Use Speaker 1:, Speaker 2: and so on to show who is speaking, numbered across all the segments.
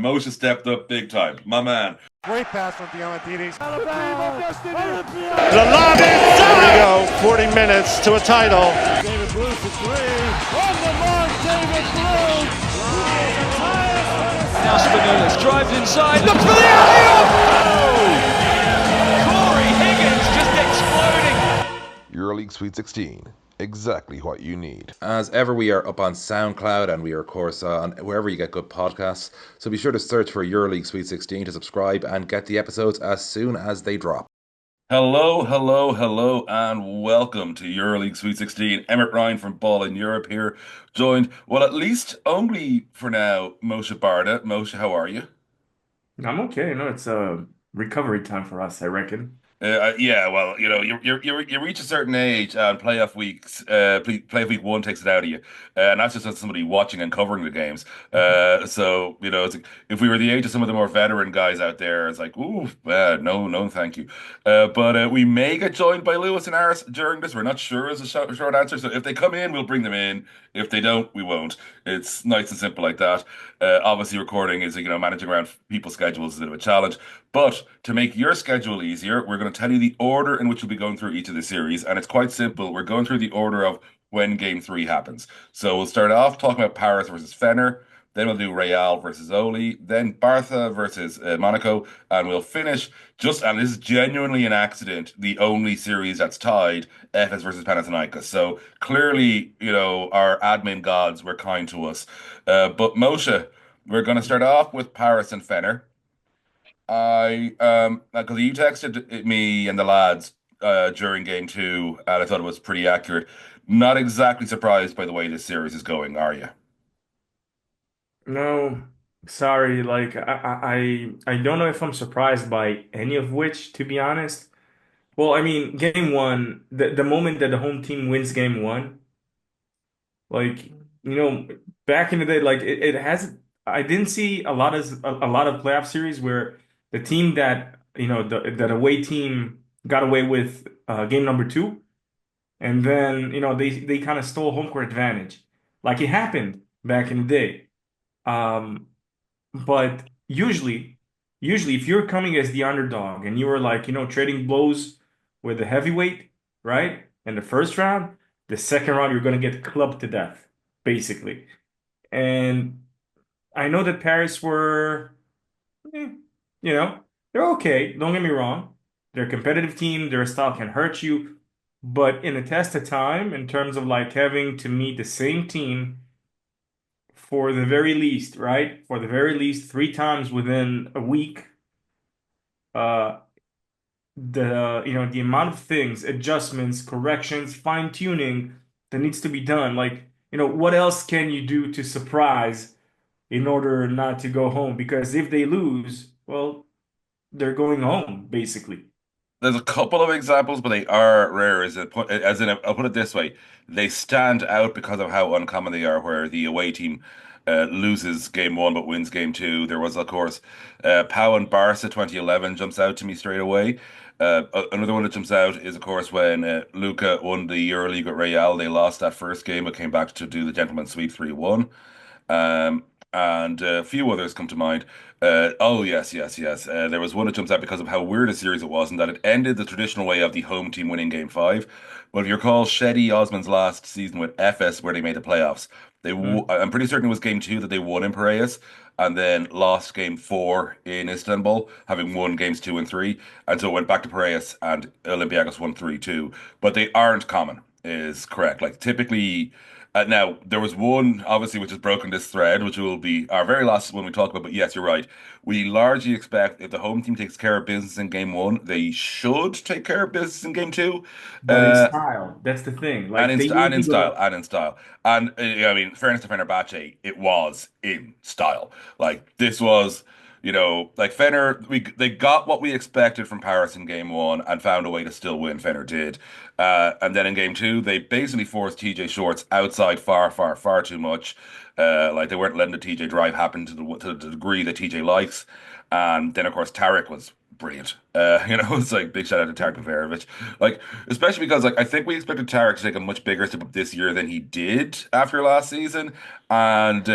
Speaker 1: Moshe stepped up big time. My man.
Speaker 2: Great pass from Diamantidis.
Speaker 3: The lob inside! Here we go, 40 minutes to a title.
Speaker 2: David Blue for three. On the mark, David Blue.
Speaker 4: Now Spinola's drives inside. Look for the alley-oop! Corey Higgins just exploding.
Speaker 5: Euroleague Sweet 16. Exactly what you need.
Speaker 6: As ever, we are up on SoundCloud and we are, of course, on wherever you get good podcasts. So be sure to search for Euroleague Sweet 16 to subscribe and get the episodes as soon as they drop.
Speaker 1: Hello, and welcome to Euroleague Sweet 16. Emmet Ryan from BallinEurope here, joined, well, at least only for now, Moshe Barda. Moshe, how are you?
Speaker 7: I'm okay. No, it's a recovery time for us, I reckon.
Speaker 1: Yeah, well, you reach a certain age, and playoff playoff week one takes it out of you, and that's just as somebody watching and covering the games. So it's like, if we were the age of some of the more veteran guys out there, it's like, ooh, no, thank you. But we may get joined by Lewis and Aris during this. We're not sure is a short answer. So if they come in, we'll bring them in. If they don't, we won't. It's nice and simple like that. Obviously, recording is managing around people's schedules is a bit of a challenge. But to make your schedule easier, we're going to tell you the order in which we'll be going through each of the series. And it's quite simple. We're going through the order of when game 3 happens. So we'll start off talking about Paris versus Fener. Then we'll do Real versus Oli. Then Barda versus Monaco. And we'll finish and this is genuinely an accident, the only series that's tied, Efes versus Panathinaikos. So clearly, our admin gods were kind to us. But Moshe, we're going to start off with Paris and Fener. Because you texted me and the lads during game 2, and I thought it was pretty accurate. Not exactly surprised by the way this series is going, are you?
Speaker 7: No, sorry. Like I don't know if I'm surprised by any of which, to be honest. Well, I mean, game one, the moment that the home team wins game one, like back in the day, like it has. I didn't see a lot of playoff series where the team that that away team got away with game number two, and then they kind of stole home court advantage, like it happened back in the day. Um, but usually, if you're coming as the underdog and you were like trading blows with the heavyweight, right? In the first round, the second round you're gonna get clubbed to death, basically. And I know that Paris were, eh, you know, they're okay. Don't get me wrong. They're a competitive team. Their style can hurt you. But in a test of time, in terms of like having to meet the same team for the very least, right? For the very least 3 times within a week, uh, the amount of things, adjustments, corrections, fine-tuning that needs to be done. Like, what else can you do to surprise in order not to go home? Because if they lose, well, they're going home, basically.
Speaker 1: There's a couple of examples, but they are rare. I'll put it this way: they stand out because of how uncommon they are. Where the away team loses game 1 but wins game 2. There was, of course, Pau and Barca 2011 jumps out to me straight away. Another one that jumps out is, of course, when Luca won the Euroleague with Real. They lost that first game, but came back to do the gentleman's sweep 3-1. And a few others come to mind. Oh, yes. There was one that jumps out because of how weird a series it was, and that it ended the traditional way of the home team winning game 5. But if you recall, Shedi Osman's last season with Efes, where they made the playoffs, I'm pretty certain it was game 2 that they won in Piraeus, and then lost game 4 in Istanbul, having won games 2 and 3, and so it went back to Piraeus, and Olympiacos won 3-2. But they aren't common, is correct. Like typically. Now, there was one, obviously, which has broken this thread, which will be our very last one we talk about. But yes, you're right. We largely expect if the home team takes care of business in game 1, they should take care of business in game 2.
Speaker 7: But in
Speaker 1: Uh,
Speaker 7: style, that's the thing.
Speaker 1: and
Speaker 7: Like
Speaker 1: in
Speaker 7: they
Speaker 1: st- and in
Speaker 7: usually
Speaker 1: style,
Speaker 7: go.
Speaker 1: and in style, and I mean, fairness to Fenerbahce, it was in style. Like this was, like Fener, they got what we expected from Paris in game 1 and found a way to still win. Fener did, and then in game 2, they basically forced TJ Shorts outside far too much. Like they weren't letting the TJ drive happen to the degree that TJ likes. And then, of course, Tarek was brilliant. It's like big shout out to Tarek Paverovic. Like, especially because like I think we expected Tarek to take a much bigger step up this year than he did after last season. And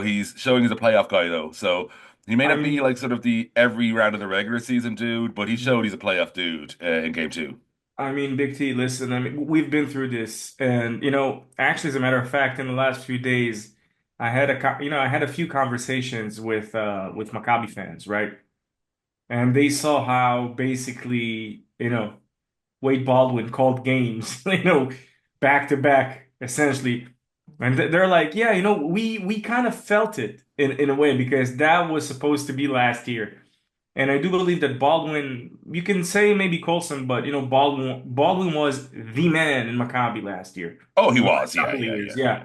Speaker 1: he's showing he's a playoff guy though. So he may
Speaker 7: I
Speaker 1: not be
Speaker 7: mean,
Speaker 1: like sort of the every round of the regular season dude, but he showed he's a playoff dude in game two.
Speaker 7: Big T, listen, we've been through this, and actually, as a matter of fact, in the last few days, I had a few conversations with Maccabi fans, right? And they saw how basically, Wade Baldwin called games, back to back, essentially. And they're like, yeah, we kind of felt it in a way because that was supposed to be last year. And I do believe that Baldwin, you can say maybe Colson, but Baldwin was the man in Maccabi last year.
Speaker 1: Oh, he
Speaker 7: The
Speaker 1: was.
Speaker 7: last
Speaker 1: Yeah,
Speaker 7: couple of
Speaker 1: yeah,
Speaker 7: years,
Speaker 1: yeah.
Speaker 7: yeah.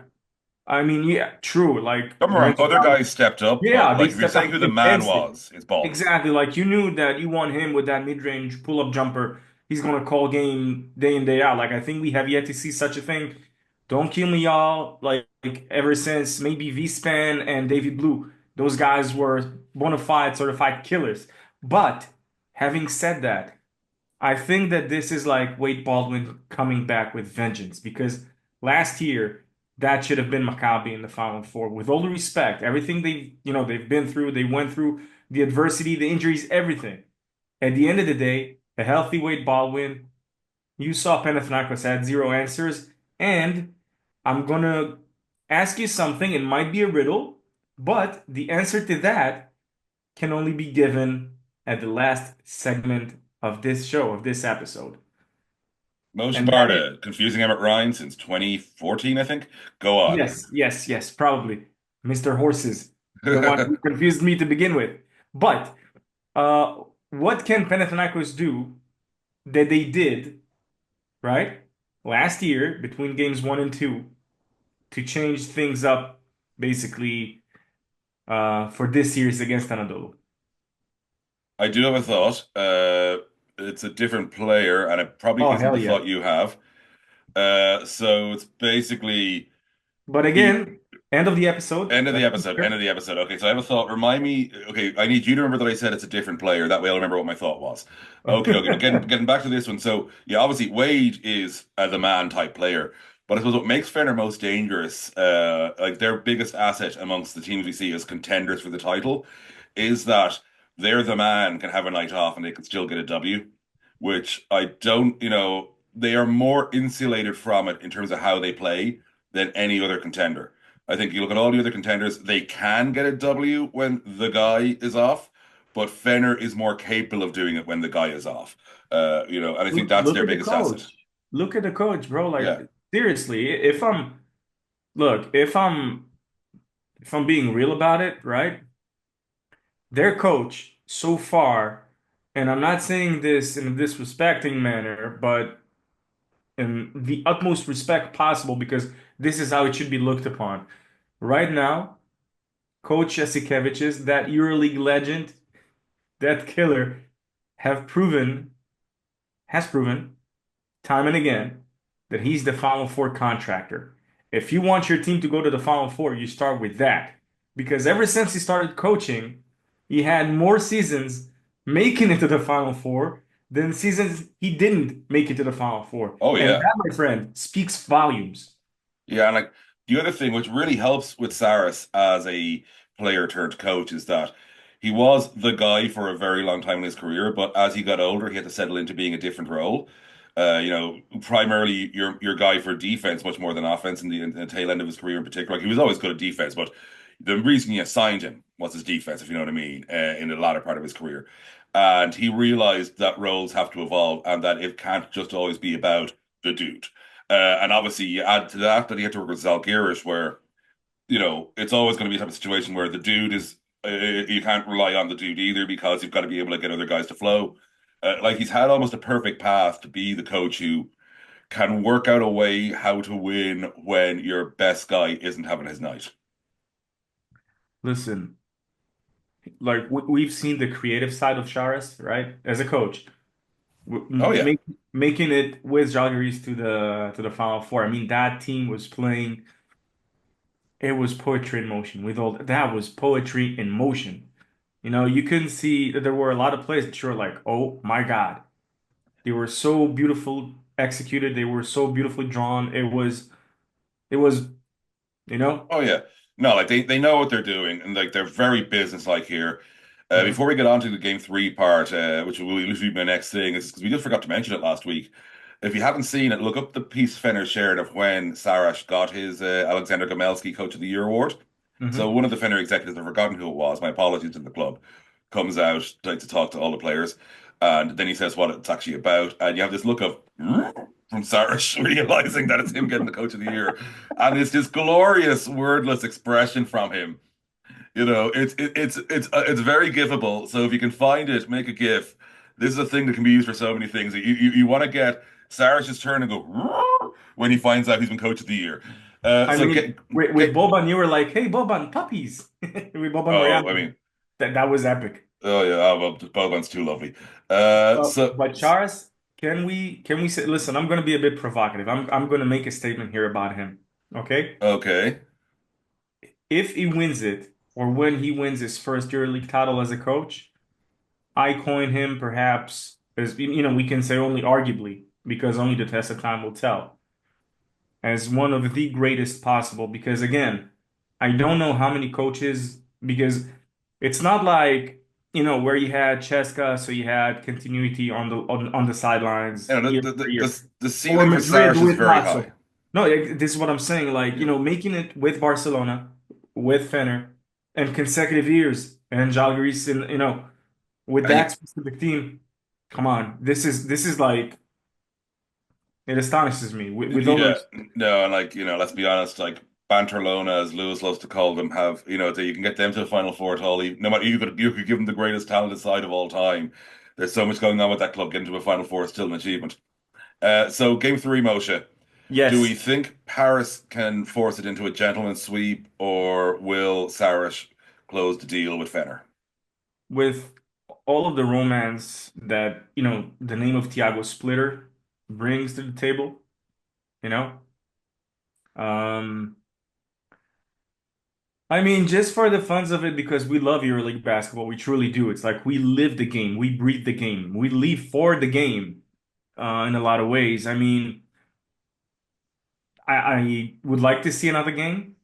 Speaker 7: I mean, yeah, true. Like
Speaker 1: Don't get me
Speaker 7: when
Speaker 1: wrong, other guys stepped up, but
Speaker 7: yeah, they
Speaker 1: like if you're
Speaker 7: stepped
Speaker 1: saying
Speaker 7: up
Speaker 1: who the man
Speaker 7: immensely.
Speaker 1: was, it's Baldwin.
Speaker 7: Exactly. Like you knew that you want him with that mid-range pull-up jumper. He's gonna call game day in, day out. Like I think we have yet to see such a thing. Don't kill me, y'all. Like ever since maybe V-Span and David Blue, those guys were bona fide certified killers. But having said that, I think that this is like Wade Baldwin coming back with vengeance because last year that should have been Maccabi in the Final Four. With all the respect, everything they've been through, they went through the adversity, the injuries, everything. At the end of the day, a healthy Wade Baldwin. You saw Panathinaikos had zero answers, and I'm gonna ask you something. It might be a riddle, but the answer to that can only be given at the last segment of this show, of this episode.
Speaker 1: Moshe
Speaker 7: And that is,
Speaker 1: Barda, confusing Emmet Ryan since 2014, I think. Go on.
Speaker 7: yes, yes, yes, probably. Mr. Horses, the one who confused me to begin with. But what can Panathinaikos do that they did, right, last year between games one and two to change things up basically for this series against Anadolu?
Speaker 1: I do have a thought. It's a different player, and it probably
Speaker 7: Oh,
Speaker 1: isn't
Speaker 7: hell
Speaker 1: the
Speaker 7: yeah.
Speaker 1: thought you have. So it's basically
Speaker 7: But
Speaker 1: he
Speaker 7: again, end of the episode.
Speaker 1: end of the
Speaker 7: Let's be
Speaker 1: episode. End
Speaker 7: fair.
Speaker 1: of the episode. Okay, so I have a thought. Remind me. Okay, I need you to remember that I said it's a different player. That way, I'll remember what my thought was. Okay, okay. But getting back to this one. So yeah, obviously Wade is the man type player. But I suppose what makes Fener most dangerous, like their biggest asset amongst the teams we see as contenders for the title, is that they're the man can have a night off and they can still get a W, which I don't, they are more insulated from it in terms of how they play than any other contender. I think you look at all the other contenders, they can get a W when the guy is off, but Fenner is more capable of doing it when the guy is off. And I think that's
Speaker 7: Look
Speaker 1: their
Speaker 7: at the
Speaker 1: biggest asset.
Speaker 7: coach. Look at the coach, bro. Like
Speaker 1: Yeah.
Speaker 7: seriously, look, if I'm being real about it, right? Their coach so far, and I'm not saying this in a disrespecting manner, but in the utmost respect possible because this is how it should be looked upon. Right now, Coach Jasikevich's, that EuroLeague legend, that killer, have proven, has proven time and again that he's the Final Four contractor. If you want your team to go to the Final Four, you start with that. Because ever since he started coaching, he had more seasons making it to the Final Four than seasons he didn't make it to the Final Four.
Speaker 1: Oh
Speaker 7: And
Speaker 1: yeah.
Speaker 7: that, my friend, speaks volumes.
Speaker 1: Yeah, and like the other thing which really helps with Saris as a player turned coach is that he was the guy for a very long time in his career, but as he got older, he had to settle into being a different role. Primarily your guy for defense much more than offense in the tail end of his career in particular. Like he was always good at defense, but the reason you assigned him was his defense, if you know what I mean, in the latter part of his career. And he realized that roles have to evolve and that it can't just always be about the dude. And obviously, you add to that he had to work with Zalgiris, where it's always going to be a type of situation where the dude is you can't rely on the dude either because you've got to be able to get other guys to flow. Like he's had almost a perfect path to be the coach who can work out a way how to win when your best guy isn't having his night.
Speaker 7: Listen, like we've seen the creative side of Charas, right? As a coach,
Speaker 1: Oh yeah,
Speaker 7: making it with Žalgiris to the Final Four. I mean, that team was playing. It was poetry in motion. With all that was poetry in motion. You couldn't see that there were a lot of plays that you were like, oh my God. They were so beautiful executed. They were so beautifully drawn. It was, you know.
Speaker 1: Oh yeah. No, like they know what they're doing and like they're very businesslike here.
Speaker 7: Mhm.
Speaker 1: Before we get on to the game three part, which will literally be my next thing, is because we just forgot to mention it last week. If you haven't seen it, look up the piece Fenner shared of when Sarash got his Alexander Gamelski Coach of the Year award. So
Speaker 7: Mhm.
Speaker 1: one of the Fenner executives, I've forgotten who it was, my apologies to the club, comes out to talk to all the players, and then he says what it's actually about, and you have this look of from Sarish realizing that it's him getting the Coach of the Year, and it's this glorious wordless expression from him. It's very gifable. So if you can find it, make a gif. This is a thing that can be used for so many things. You want to get Sarish's turn and go when he finds out he's been Coach of the Year.
Speaker 7: I
Speaker 1: So
Speaker 7: mean, with
Speaker 1: get
Speaker 7: Boban, you were like, "Hey, Boban, puppies!" With Boban
Speaker 1: oh, I
Speaker 7: reacting,
Speaker 1: mean,
Speaker 7: that was epic.
Speaker 1: oh yeah, oh, well, Boban's too lovely.
Speaker 7: But Charles, can we say? Listen, I'm gonna be a bit provocative. I'm gonna make a statement here about him. Okay,
Speaker 1: Okay,
Speaker 7: if he wins it, or when he wins his first EuroLeague title as a coach, I coin him perhaps as we can say only arguably because only the test of time will tell as one of the greatest possible. Because again, I don't know how many coaches because it's not like where you had Cheska, so you had continuity on the sidelines year
Speaker 1: the,
Speaker 7: after
Speaker 1: the
Speaker 7: year,
Speaker 1: the
Speaker 7: or
Speaker 1: ceiling for
Speaker 7: Madrid
Speaker 1: Sarish is
Speaker 7: with
Speaker 1: very high.
Speaker 7: Lazio. No, this is what I'm saying. Like
Speaker 1: Yeah.
Speaker 7: making it with Barcelona, with Fener, and consecutive years, and Žalgiris, and with
Speaker 1: And
Speaker 7: that specific team. Come on, this is like it astonishes me with all
Speaker 1: yeah,
Speaker 7: those.
Speaker 1: no, and like, let's be honest, like Banterlona, as Lewis loves to call them, have, that you can get them to the final four at all. No matter you could give them the greatest talented side of all time. There's so much going on with that club. Getting to a final four is still an achievement. So game three, Moshe. Do we
Speaker 7: Yes,
Speaker 1: think Paris can force it into a gentleman's sweep, or will Sarish close the deal with Fener?
Speaker 7: with all of the romance that the name of Thiago Splitter brings to the table, you know. Um, I mean, just for the funs of it, because we love EuroLeague basketball, we truly do. It's like we live the game, we breathe the game, we live for the game, in a lot of ways. I mean, I would like to see another game,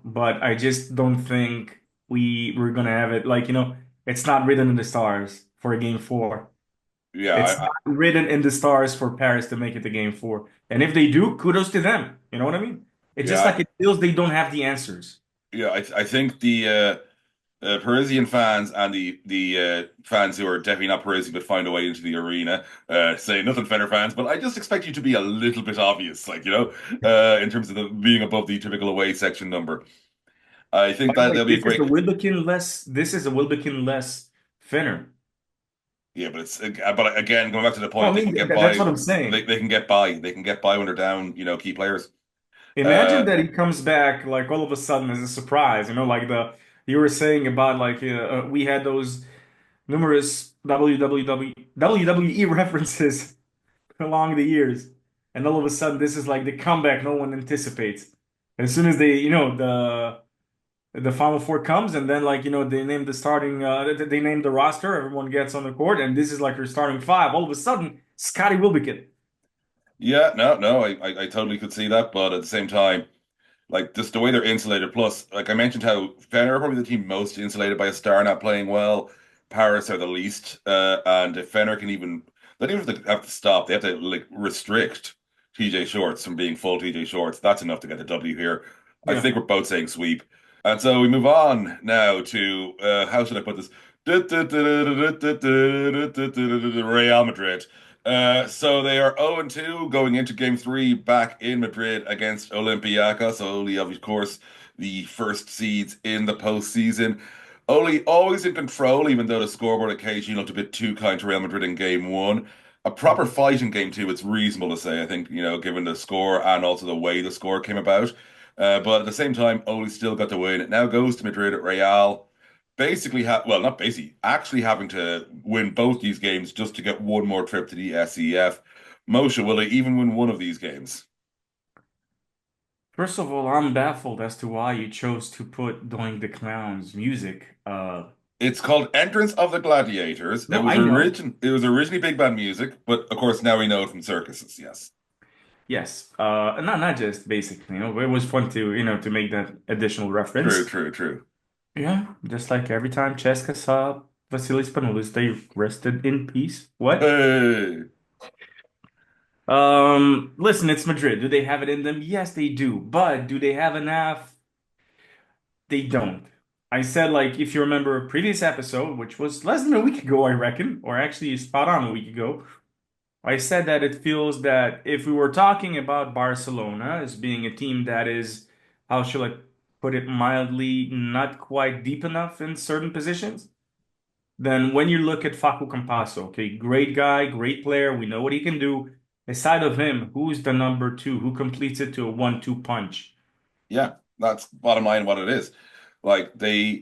Speaker 7: but I just don't think we're gonna have it. Like, it's not written in the stars for a game four.
Speaker 1: Yeah,
Speaker 7: It's not written in the stars for Paris to make it to game four. And if they do, kudos to them. You know what I mean? It's just
Speaker 1: yeah,
Speaker 7: like it feels they don't have the answers.
Speaker 1: yeah. I think the Parisian fans and the fans who are definitely not Parisian but find a way into the arena say nothing Fener fans, but I just expect you to be a little bit obvious, like in terms of being above the typical away section number. I think
Speaker 7: By the
Speaker 1: that
Speaker 7: way,
Speaker 1: there'll be a great.
Speaker 7: This is a Wilbekin less Finner.
Speaker 1: Yeah, but again, going back to the
Speaker 7: No, I
Speaker 1: point, they can
Speaker 7: mean
Speaker 1: get
Speaker 7: that's
Speaker 1: by.
Speaker 7: what I'm
Speaker 1: They
Speaker 7: saying.
Speaker 1: can get by. They can get by when they're down, key players.
Speaker 7: Imagine
Speaker 1: Uh,
Speaker 7: that he comes back like all of a sudden as a surprise, like the you were saying about like we had those numerous WWE references along the years, and all of a sudden this is like the comeback no one anticipates. As soon as the Final Four comes, and then like they name the starting, they name the roster, everyone gets on the court, and this is like your starting five. All of a sudden, Scotty Wilbekin.
Speaker 1: yeah, no, I totally could see that, but at the same time. Like just the way they're insulated. Plus, like I mentioned, how Fener are probably the team most insulated by a star not playing well. Paris are the least, and if Fener can even, they don't even have to stop. They have to like restrict TJ Shorts from being full TJ Shorts. That's enough to get a W here. I
Speaker 7: Yeah.
Speaker 1: think we're both saying sweep, and so we move on now to how should I put this? Real Madrid. So they are 0-2 going into game three back in Madrid against Olympiacos. Only, of course, the first seeds in the postseason. Oli always in control, even though the scoreboard occasionally looked a bit too kind to Real Madrid in game one. A proper fight in game two, it's reasonable to say, I think, given the score and also the way the score came about. But at the same time, Oli still got the win. It now goes to Madrid at Real basically well, not basically, actually having to win both these games just to get one more trip to the SEF. Moshe, will they even win one of these games?
Speaker 7: First of all, I'm baffled as to why you chose to put Doing the Clown's music.
Speaker 1: It's called Entrance of the Gladiators.
Speaker 7: No, I know.
Speaker 1: It was originally big band music, but of course now we know it from circuses. Yes.
Speaker 7: Yes. Not just basically, it was fun to, to make that additional
Speaker 1: True,
Speaker 7: reference.
Speaker 1: true, true.
Speaker 7: Yeah, just like every time Cheska saw Vasilis Spanoulis, they rested in peace. What?
Speaker 1: Hey.
Speaker 7: Listen, it's Madrid. Do they have it in them? Yes, they do. But do they have enough? They don't. I said, like, if you remember a previous episode, which was less than a week ago, I reckon, or actually spot on a week ago, I said that it feels that if we were talking about Barcelona as being a team that is, how should I put it mildly, not quite deep enough in certain positions, then when you look at Facu Campasso, okay, great guy, great player, we know what he can do. Aside of him, who's the number two? Who completes it to a 1-2 punch?
Speaker 1: Yeah, that's bottom line what it is. Like there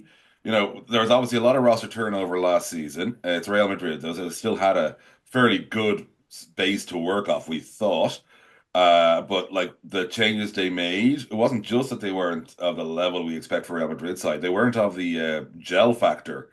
Speaker 1: was obviously a lot of roster turnover last season. It's Real Madrid, though, so they still had a fairly good base to work off, we thought. But like the changes they made, it wasn't just that they weren't of the level we expect for Real Madrid side. They weren't of the gel factor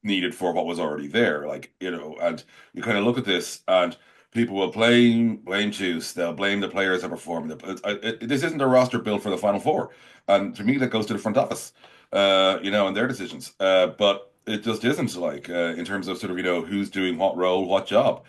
Speaker 1: needed for what was already there. And you kind of look at this and people will blame choose. They'll blame the players that perform. This isn't a roster built for the Final Four. And to me, that goes to the front office, and their decisions. But it just isn't in terms of sort of, who's doing what role, what job.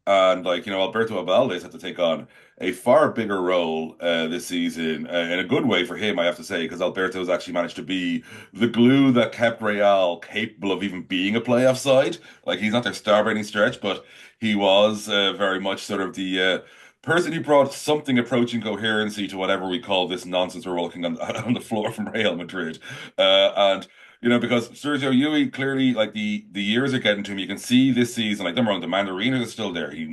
Speaker 1: And Alberto Abalde's had to take on a far bigger role this season, in a good way for him, I have to say, because Alberto's actually managed to be the glue that kept Real capable of even being a playoff side. Like he's not their star by any stretch, but he was very much sort of the person who brought something approaching coherency to whatever we call this nonsense we're walking on on the floor from Real Madrid. And because Sergio Yui clearly, like the years are getting to him. You can see this season, like number one, the Mandarina is still there. His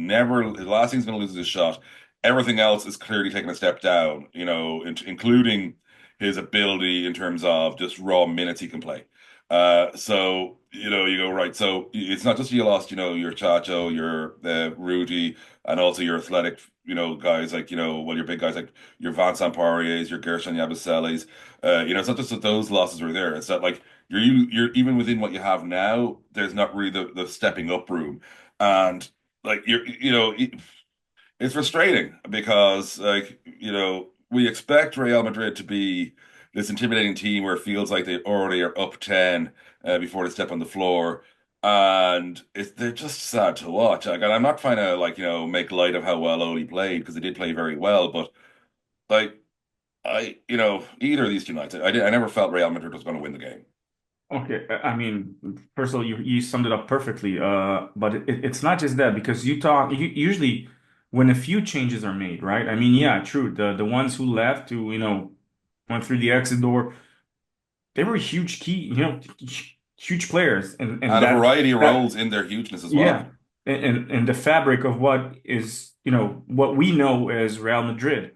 Speaker 1: last season's going to lose his shot. Everything else is clearly taking a step down, including his ability in terms of just raw minutes he can play. So you go right. So it's not just you lost, your Chacho, your Rudy, and also your athletic, guys like well, your big guys like your Vincent Poiriers, your Gershon Yabuselis. It's not just that those losses were there. It's that like you're even within what you have now. There's not really the stepping up room, and like it's frustrating because, we expect Real Madrid to be this intimidating team where it feels like they already are up 10 before they step on the floor. And they're just sad to watch. Like, and I'm not trying to, make light of how well Oli played because they did play very well. But, like, either of these two nights, I never felt Real Madrid was going to win the game.
Speaker 7: Okay, I mean, first of all, you summed it up perfectly. But it's not just that because usually when a few changes are made, right? I mean, yeah, true. The ones who left who went through the exit door, they were huge key, huge players, and
Speaker 1: And a variety of
Speaker 7: that
Speaker 1: roles in their hugeness as
Speaker 7: yeah,
Speaker 1: well.
Speaker 7: and the fabric of what is what we know as Real Madrid.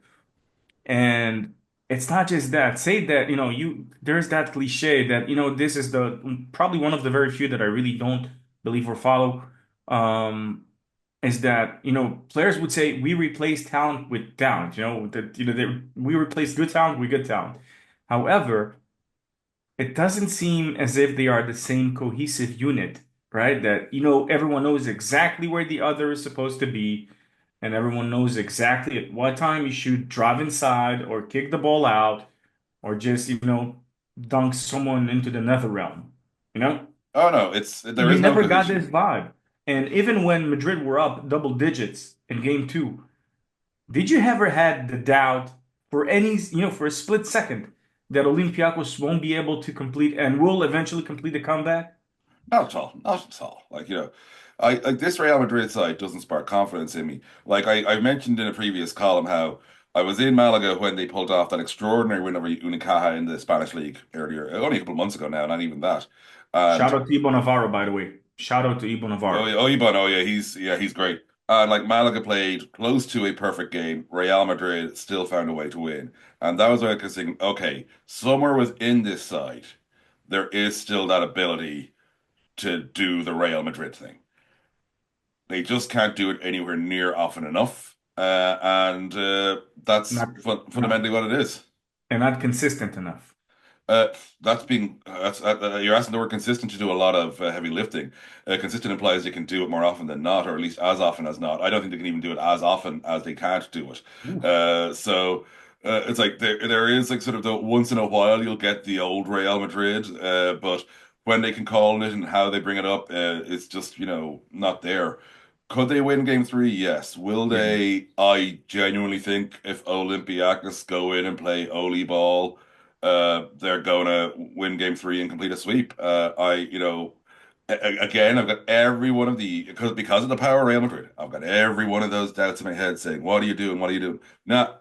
Speaker 7: And it's not just that. Say that, there's that cliche that, this is the probably one of the very few that I really don't believe or follow. Um, is that, players would say we replace talent with talent, that, we replace good talent with good talent. However, it doesn't seem as if they are the same cohesive unit, right? That, everyone knows exactly where the other is supposed to be, and everyone knows exactly at what time you should drive inside or kick the ball out or just, dunk someone into the nether realm, you know?
Speaker 1: Oh no, there
Speaker 7: You
Speaker 1: is no
Speaker 7: never got this
Speaker 1: cohesion.
Speaker 7: vibe. And even when Madrid were up double digits in game two, did you ever had the doubt for any, for a split second that Olympiacos won't be able to complete and will eventually complete the comeback?
Speaker 1: Not at all. Not at all. I like this Real Madrid side doesn't spark confidence in me. Like I mentioned in a previous column how I was in Malaga when they pulled off that extraordinary win over Unicaja in the Spanish league earlier, only a couple of months ago now, not even that.
Speaker 7: Shout
Speaker 1: And
Speaker 7: out to Ibo Navarro, by the way. Shout out to Ibo
Speaker 1: oh
Speaker 7: Navarro.
Speaker 1: yeah, oh yeah, he's great. And like Malaga played close to a perfect game. Real Madrid still found a way to win. And that was like saying, okay, somewhere within this side, there is still that ability to do the Real Madrid thing. They just can't do it anywhere near often enough. And that's
Speaker 7: Not, not,
Speaker 1: fundamentally what it is.
Speaker 7: and not consistent enough.
Speaker 1: Uh, you're asking the word consistent to do a lot of heavy lifting. Consistent implies they can do it more often than not, or at least as often as not. I don't think they can even do it as often as they can't do it. It's like there is like sort of the once in a while you'll get the old Real Madrid, but when they can call it and how they bring it up, it's just not there. Could they win game three? Yes. Will
Speaker 7: Yeah.
Speaker 1: they? I genuinely think if Olympiacos go in and play Oli ball, they're gonna win game three and complete a sweep. Again, I've got every one of the because of the power of Real Madrid. I've got every one of those doubts in my head saying, "What are you doing? What are you doing?" Nah,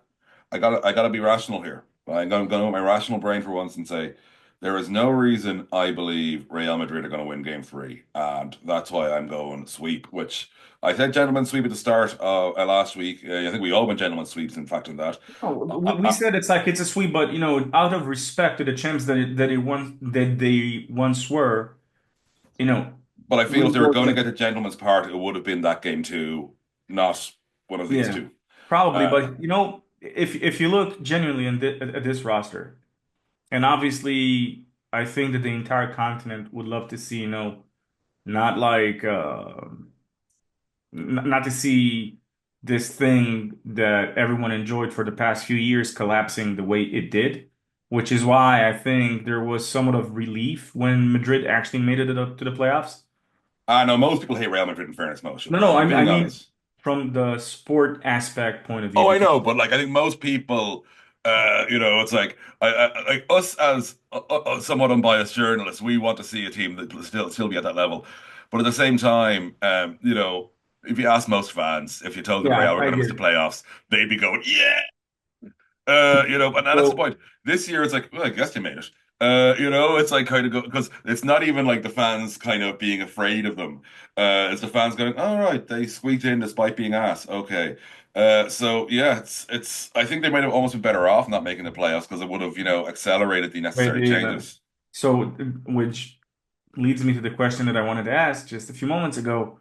Speaker 1: I gotta be rational here. I'm gonna with my rational brain for once and say there is no reason I believe Real Madrid are gonna win game three, and that's why I'm going sweep, which I said gentlemen sweep at the start of last week. I think we all went gentlemen sweeps, in fact, in that.
Speaker 7: Oh, we
Speaker 1: I,
Speaker 7: said it's like it's a sweep, but out of respect to the champs that they once were, you know,
Speaker 1: but I feel
Speaker 7: we
Speaker 1: if they were
Speaker 7: go
Speaker 1: going to
Speaker 7: against.
Speaker 1: get the gentleman's part, it would have been that game two, not one of these
Speaker 7: Yeah,
Speaker 1: two.
Speaker 7: probably.
Speaker 1: Uh,
Speaker 7: But if you look genuinely at this roster, and obviously, I think that the entire continent would love to see, not like not to see this thing that everyone enjoyed for the past few years collapsing the way it did, which is why I think there was somewhat of relief when Madrid actually made it to the playoffs.
Speaker 1: I know most people hate Real Madrid in fairness, Moshe,
Speaker 7: No,
Speaker 1: but if
Speaker 7: no,
Speaker 1: we're
Speaker 7: I
Speaker 1: being
Speaker 7: mean
Speaker 1: honest.
Speaker 7: from the sport aspect point of view,
Speaker 1: Oh, I
Speaker 7: because
Speaker 1: know, but like I think most people, it's like like us as somewhat unbiased journalists, we want to see a team that will still be at that level. But at the same time, if you ask most fans, if you told them
Speaker 7: yeah,
Speaker 1: Real were
Speaker 7: I
Speaker 1: going to miss
Speaker 7: get
Speaker 1: the
Speaker 7: it.
Speaker 1: playoffs, they'd be going, yeah. And that's the
Speaker 7: So
Speaker 1: point. This year, it's like, well, I guess they made it. It's like kind of go because it's not even like the fans kind of being afraid of them. It's the fans going, all right, they squeaked in despite being ass. Okay. So yeah, it's. I think they might have almost been better off not making the playoffs because it would have, accelerated the necessary
Speaker 7: maybe even
Speaker 1: changes.
Speaker 7: so, which leads me to the question that I wanted to ask just a few moments ago.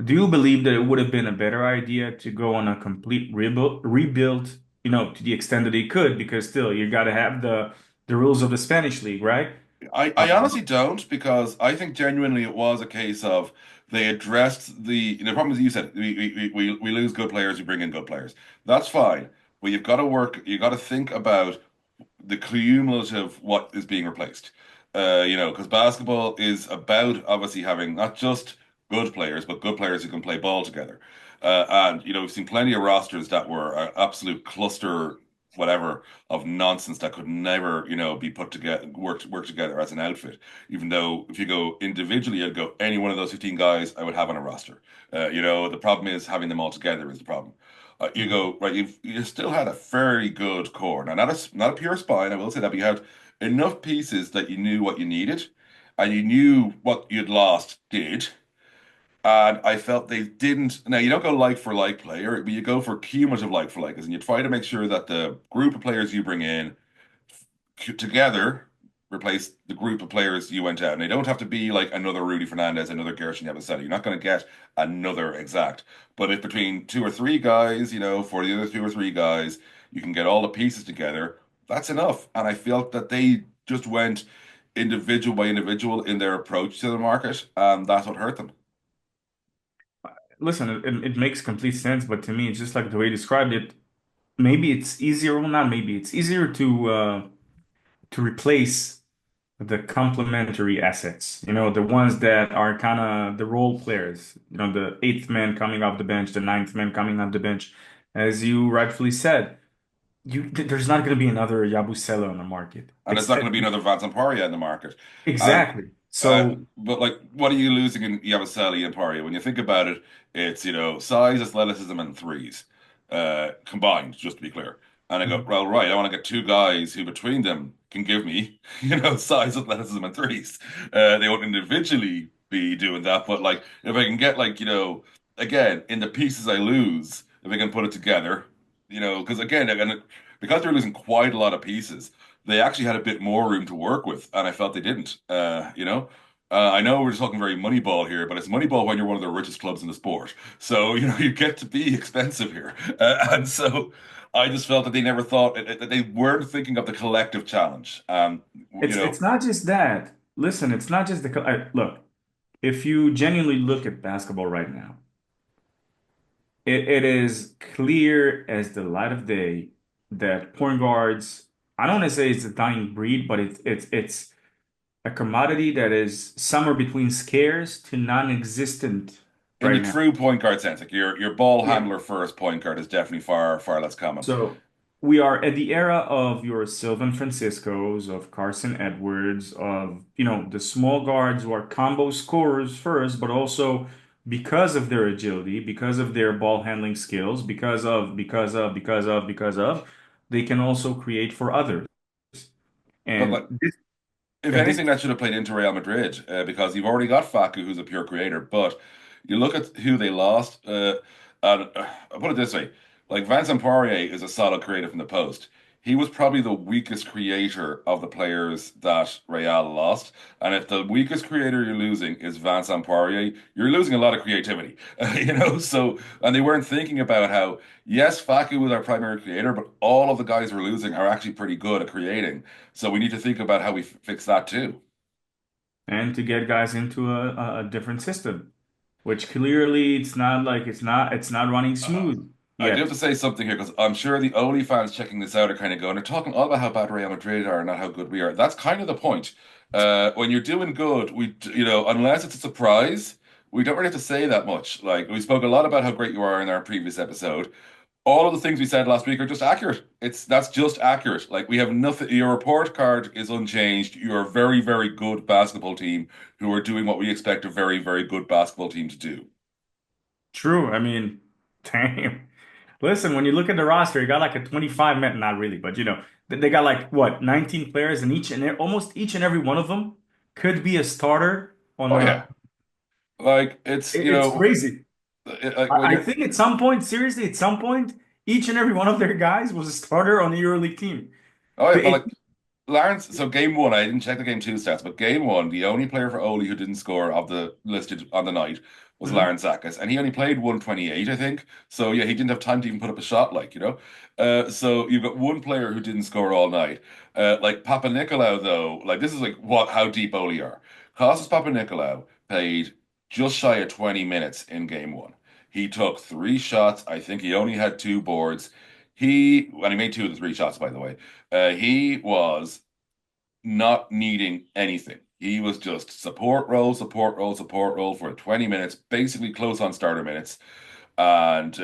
Speaker 7: Do you believe that it would have been a better idea to go on a complete rebuild, to the extent that they could? Because still, you got to have the rules of the Spanish league, right?
Speaker 1: I honestly don't because I think genuinely it was a case of they addressed the problem is you said we lose good players, we bring in good players. That's fine. But you've got to think about the cumulative what is being replaced. Because basketball is about obviously having not just good players, but good players who can play ball together. And we've seen plenty of rosters that were an absolute cluster, whatever, of nonsense that could never, be put together, work together as an outfit. Even though if you go individually, I'd go any one of those 15 guys I would have on a roster. The problem is having them all together is the problem. You
Speaker 7: Mhm.
Speaker 1: go right. You still had a very good core. Now, not a pure spine. I will say that, but you had enough pieces that you knew what you needed, and you knew what you'd lost did. And I felt they didn't. Now you don't go like for like player, but you go for cumulative like for like, and you try to make sure that the group of players you bring in together replace the group of players you went out. And they don't have to be like another Rudy Fernandez, another Gershon Yabusele. You're not going to get another exact. But if between two or three guys, for the other two or three guys, you can get all the pieces together, that's enough. And I felt that they just went individual by individual in their approach to the market, and that's what hurt them.
Speaker 7: Listen, it makes complete sense, but to me, it's just like the way you described it. Maybe it's easier, well, not maybe it's easier to replace the complementary assets. The ones that are kind of the role players. The eighth man coming off the bench, the ninth man coming off the bench. As you rightfully said, there's not going to be another Yabusele on the market.
Speaker 1: And it's not going to be another Vincent Poirier in the market. And
Speaker 7: Exactly. So
Speaker 1: but like, what are you losing in Yabusele and Poirier? When you think about it, it's size, athleticism, and threes combined. Just to be clear. And I go,
Speaker 7: Mhm.
Speaker 1: well, right. I want to get two guys who between them can give me, size, athleticism, and threes. They won't individually be doing that, but like, if I can get like, again, in the pieces I lose, if I can put it together, because again, because they're losing quite a lot of pieces they actually had a bit more room to work with, and I felt they didn't. I know we're talking very Moneyball here, but it's Moneyball when you're one of the richest clubs in the sport. So, you get to be expensive here. And so I just felt that they never thought that they weren't thinking of the collective challenge. You
Speaker 7: It's
Speaker 1: know,
Speaker 7: not just that. Listen, it's not just look. If you genuinely look at basketball right now, it is clear as the light of day that point guards. I don't want to say it's a dying breed, but it's a commodity that is somewhere between scarce to non-existent
Speaker 1: in the
Speaker 7: right now.
Speaker 1: true point guard sense, like your ball
Speaker 7: Yeah.
Speaker 1: handler first point guard is definitely far, far less common.
Speaker 7: So we are at the era of your Sylvan Franciscos, of Carson Edwards, of the small guards who are combo scorers first, but also because of their agility, because of their ball handling skills, because of, they can also create for others.
Speaker 1: But like,
Speaker 7: And this
Speaker 1: if
Speaker 7: and this
Speaker 1: anything, that should have played into Real Madrid because you've already got Facu, who's a pure creator. But you look at who they lost, and I'll put it this way: like Vincent Poirier is a solid creator from the post. He was probably the weakest creator of the players that Real lost. And if the weakest creator you're losing is Vincent Poirier, you're losing a lot of creativity. So and they weren't thinking about how yes, Facu was our primary creator, but all of the guys we're losing are actually pretty good at creating. So we need to think about how we fix that too.
Speaker 7: and to get guys into a different system, which clearly it's not running
Speaker 1: Uh,
Speaker 7: smooth
Speaker 1: I do have
Speaker 7: yet.
Speaker 1: to say something here because I'm sure the Oli fans checking this out are kind of going, they're talking all about how bad Real Madrid are, not how good we are. That's kind of the point. When you're doing good, unless it's a surprise, we don't really have to say that much. Like we spoke a lot about how great you are in our previous episode. All of the things we said last week are just accurate. That's just accurate. Like we have nothing. Your report card is unchanged. You're a very, very good basketball team who are doing what we expect a very, very good basketball team to do.
Speaker 7: True. I mean, damn. Listen, when you look at the roster, you got like a 25 man, not really, but they got like what, 19 players, and almost each and every one of them could be a starter on
Speaker 1: Oh
Speaker 7: a
Speaker 1: yeah, like it's
Speaker 7: it's crazy.
Speaker 1: like when
Speaker 7: I
Speaker 1: you're
Speaker 7: think at some point, seriously, at some point, each and every one of their guys was a starter on the EuroLeague team.
Speaker 1: oh yeah, but
Speaker 7: It,
Speaker 1: like Lawrence, so game one, I didn't check the game two stats, but game one, the only player for Oli who didn't score of the listed on the night was
Speaker 7: Mhm.
Speaker 1: Lawrence Zakis, and he only played 128, I think. So yeah, he didn't have time to even put up a shot, so you've got one player who didn't score all night. Like Papa Nicolau, though, like this is like how deep Oli are. Costas Papa Nicolau played just shy of 20 minutes in game one. He took three shots. I think he only had two boards. And he made two of the three shots, by the way. He was not needing anything. He was just support role, support role, support role for 20 minutes, basically close on starter minutes. And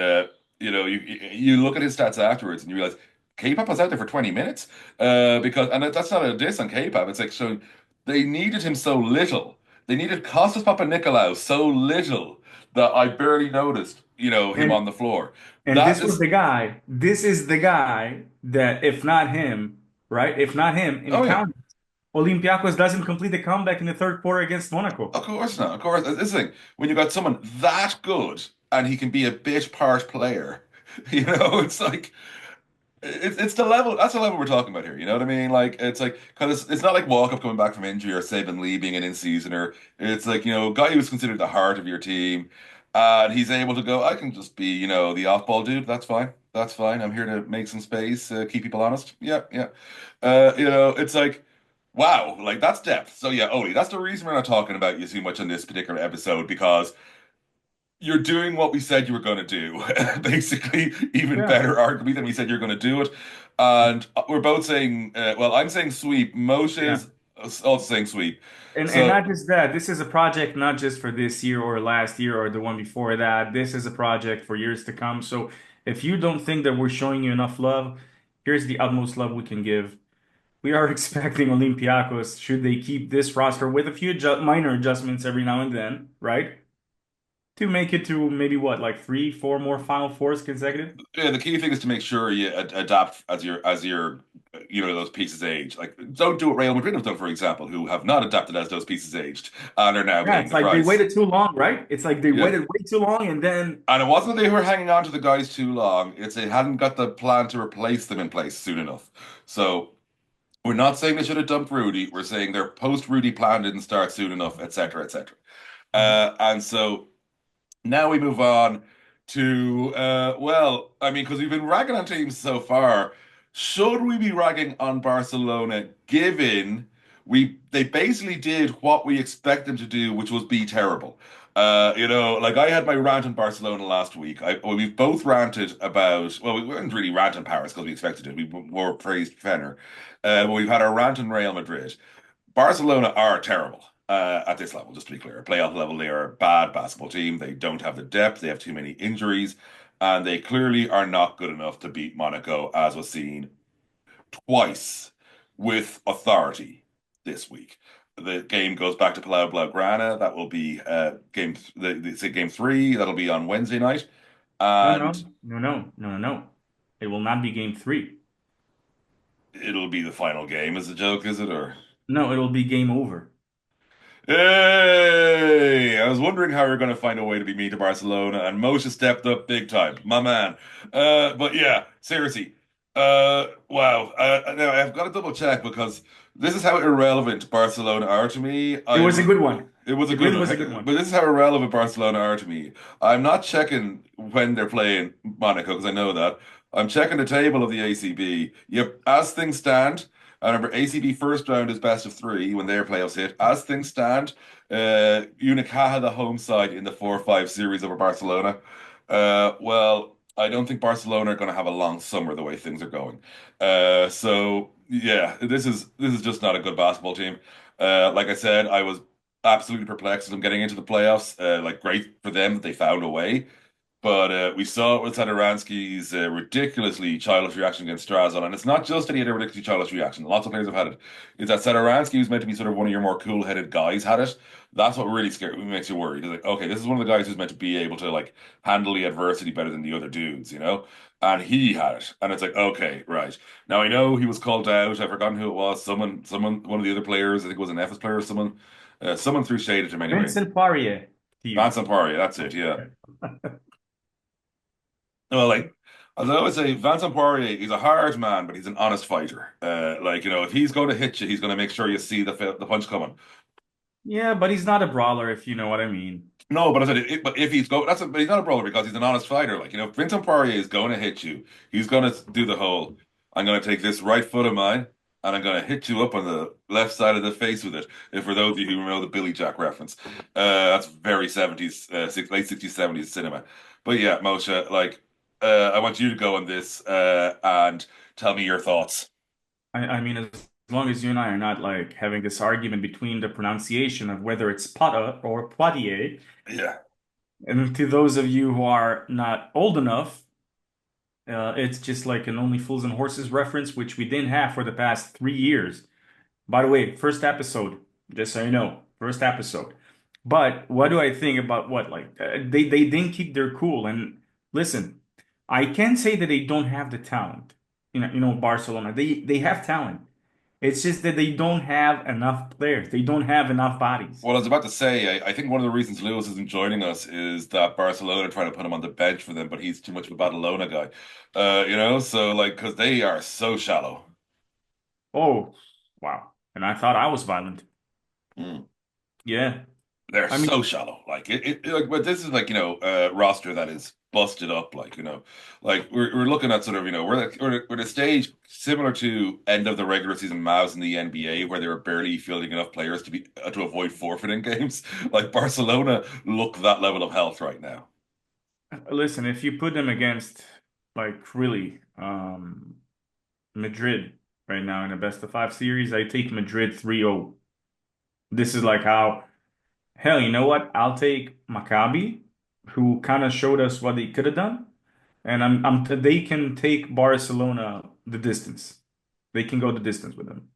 Speaker 1: you look at his stats afterwards and you realize K-pop was out there for 20 minutes. Because and that's not a diss on K-pop. It's like showing they needed him so little. They needed Kostas Papanikolaou so little that I barely noticed, him
Speaker 7: and
Speaker 1: on the floor.
Speaker 7: and
Speaker 1: That
Speaker 7: this was
Speaker 1: is,
Speaker 7: the guy. This is the guy that if not him, right? If not him, in
Speaker 1: oh yeah.
Speaker 7: count, Olympiacos doesn't complete the comeback in the third quarter against Monaco.
Speaker 1: Of course not. Of course. This thing, when you got someone that good and he can be a bit part player, it's like it's the level. That's the level we're talking about here. You know what I mean? Like it's like because it's not like Walkup coming back from injury or Sabin Lee being an in-seasoner. It's like guy who's considered the heart of your team, and he's able to go. I can just be the off-ball dude. That's fine. That's fine. I'm here to make some space, keep people honest. Yeah, yeah. It's like. Wow, like that's depth. So yeah, Odie, that's the reason we're not talking about you too much on this particular episode because you're doing what we said you were going to do. Basically, even
Speaker 7: Yeah,
Speaker 1: better arguably than we said you're going to do it. And we're both saying, well, I'm saying sweep. Moshe
Speaker 7: yeah.
Speaker 1: is also saying sweep.
Speaker 7: And
Speaker 1: So
Speaker 7: not just that, this is a project not just for this year or last year or the one before that. This is a project for years to come. So if you don't think that we're showing you enough love, here's the utmost love we can give. We are expecting Olympiacos, should they keep this roster with a few minor adjustments every now and then, right? To make it to maybe what, like three, four more Final Fours consecutive?
Speaker 1: yeah, the key thing is to make sure you adapt those pieces age. Like don't do what Real Madrid have done, for example, who have not adapted as those pieces aged and are now
Speaker 7: Yeah,
Speaker 1: paying
Speaker 7: it's
Speaker 1: the
Speaker 7: like they
Speaker 1: price.
Speaker 7: waited too long, right? It's like they
Speaker 1: Yeah.
Speaker 7: waited way too long and then
Speaker 1: And it wasn't that they were hanging on to the guys too long. It's they hadn't got the plan to replace them in place soon enough. So We're not saying they should have dumped Rudy. We're saying their post Rudy plan didn't start soon enough, etc., etc.
Speaker 7: Mhm.
Speaker 1: And so now we move on to well, I mean, because we've been ragging on teams so far, should we be ragging on Barcelona given they basically did what we expect them to do, which was be terrible. Like I had my rant on Barcelona last week. We've both ranted about, well, we weren't really ranting Paris because we expected it. We more praised Fener. But we've had our rant on Real Madrid. Barcelona are terrible at this level, just to be clear. Playoff level, they are a bad basketball team. They don't have the depth, they have too many injuries, and they clearly are not good enough to beat Monaco, as was seen twice with authority this week. The game goes back to Palau Blaugrana. That will be game three. That'll be on Wednesday night,
Speaker 7: No,
Speaker 1: and
Speaker 7: no, no, no, no, no, no. It will not be game three.
Speaker 1: it'll be the final game. Is a joke, is it? Or
Speaker 7: No, it'll be game over.
Speaker 1: hey, I was wondering how we are going to find a way to be mean to Barcelona, and Moshe stepped up big time, my man. But yeah, seriously. Wow. Now I've got to double check because this is how irrelevant Barcelona are to me.
Speaker 7: It was a good one.
Speaker 1: It was a
Speaker 7: It
Speaker 1: good
Speaker 7: really
Speaker 1: one,
Speaker 7: was a good
Speaker 1: but
Speaker 7: one.
Speaker 1: this is how irrelevant Barcelona are to me. I'm not checking when they're playing Monaco because I know that. I'm checking the table of the ACB. Yep, as things stand. I remember ACB first round is best of three when their playoffs hit. As things stand, Unicaja the home side in the 4-5 series over Barcelona. Well, I don't think Barcelona are going to have a long summer the way things are going. So yeah, this is just not a good basketball team. Like I said, I was absolutely perplexed with them getting into the playoffs. Like great for them that they found a way. But we saw it with Satoransky's ridiculously childish reaction against Strazon. And it's not just that he had a ridiculously childish reaction. Lots of players have had it. It's that Satoransky, who's meant to be sort of one of your more cool-headed guys, had it. That's what really makes you worried. It's like, okay, this is one of the guys who's meant to be able to like handle the adversity better than the other dudes, you know? And he had it. And it's like, okay, right. Now I know he was called out. I've forgotten who it was. One of the other players, I think it was an Efes player, someone threw shade at him anyway.
Speaker 7: Vincent Poirier to you.
Speaker 1: Vincent Poirier, that's it, yeah. Well, like as I always say, Vincent Poirier, he's a hard man, but he's an honest fighter. If he's going to hit you, he's going to make sure you see the punch coming.
Speaker 7: Yeah, but he's not a brawler, if you know what I mean.
Speaker 1: No, but I said, but if but he's not a brawler because he's an honest fighter. If Vincent Poirier is going to hit you, he's going to do the whole. I'm going to take this right foot of mine, and I'm going to hit you up on the left side of the face with it. If for those of you who know the Billy Jack reference, that's very 70s, late 60s, 70s cinema. But yeah, Moshe, I want you to go on this and tell me your thoughts.
Speaker 7: I mean, as long as you and I are not like having this argument between the pronunciation of whether it's Pata or Poitier,
Speaker 1: Yeah.
Speaker 7: and to those of you who are not old enough, it's just like an Only Fools and Horses reference, which we didn't have for the past 3 years. By the way, first episode, just so you know, first episode. But what do I think about what like they didn't keep their cool? And listen, I can say that they don't have the talent. Barcelona. They have talent. It's just that they don't have enough players. They don't have enough bodies.
Speaker 1: Well, I was about to say, I think one of the reasons Lewis isn't joining us is that Barcelona are trying to put him on the bench for them, but he's too much of a Badalona guy. So like, because they are so shallow.
Speaker 7: Oh, wow. And I thought I was violent.
Speaker 1: Mm.
Speaker 7: Yeah.
Speaker 1: They're
Speaker 7: I mean,
Speaker 1: so shallow. But this is like, a roster that is busted up. Like we're looking at sort of, we're at a stage similar to end of the regular season Mavs in the NBA where they were barely fielding enough players to avoid forfeiting games. Like Barcelona look that level of health right now.
Speaker 7: listen, if you put them against like really Madrid right now in a best of five series, I take Madrid 3-0. This is like how, hell, you know what? I'll take Maccabi, who kind of showed us what they could have done, and they can take Barcelona the distance. They can go the distance with them.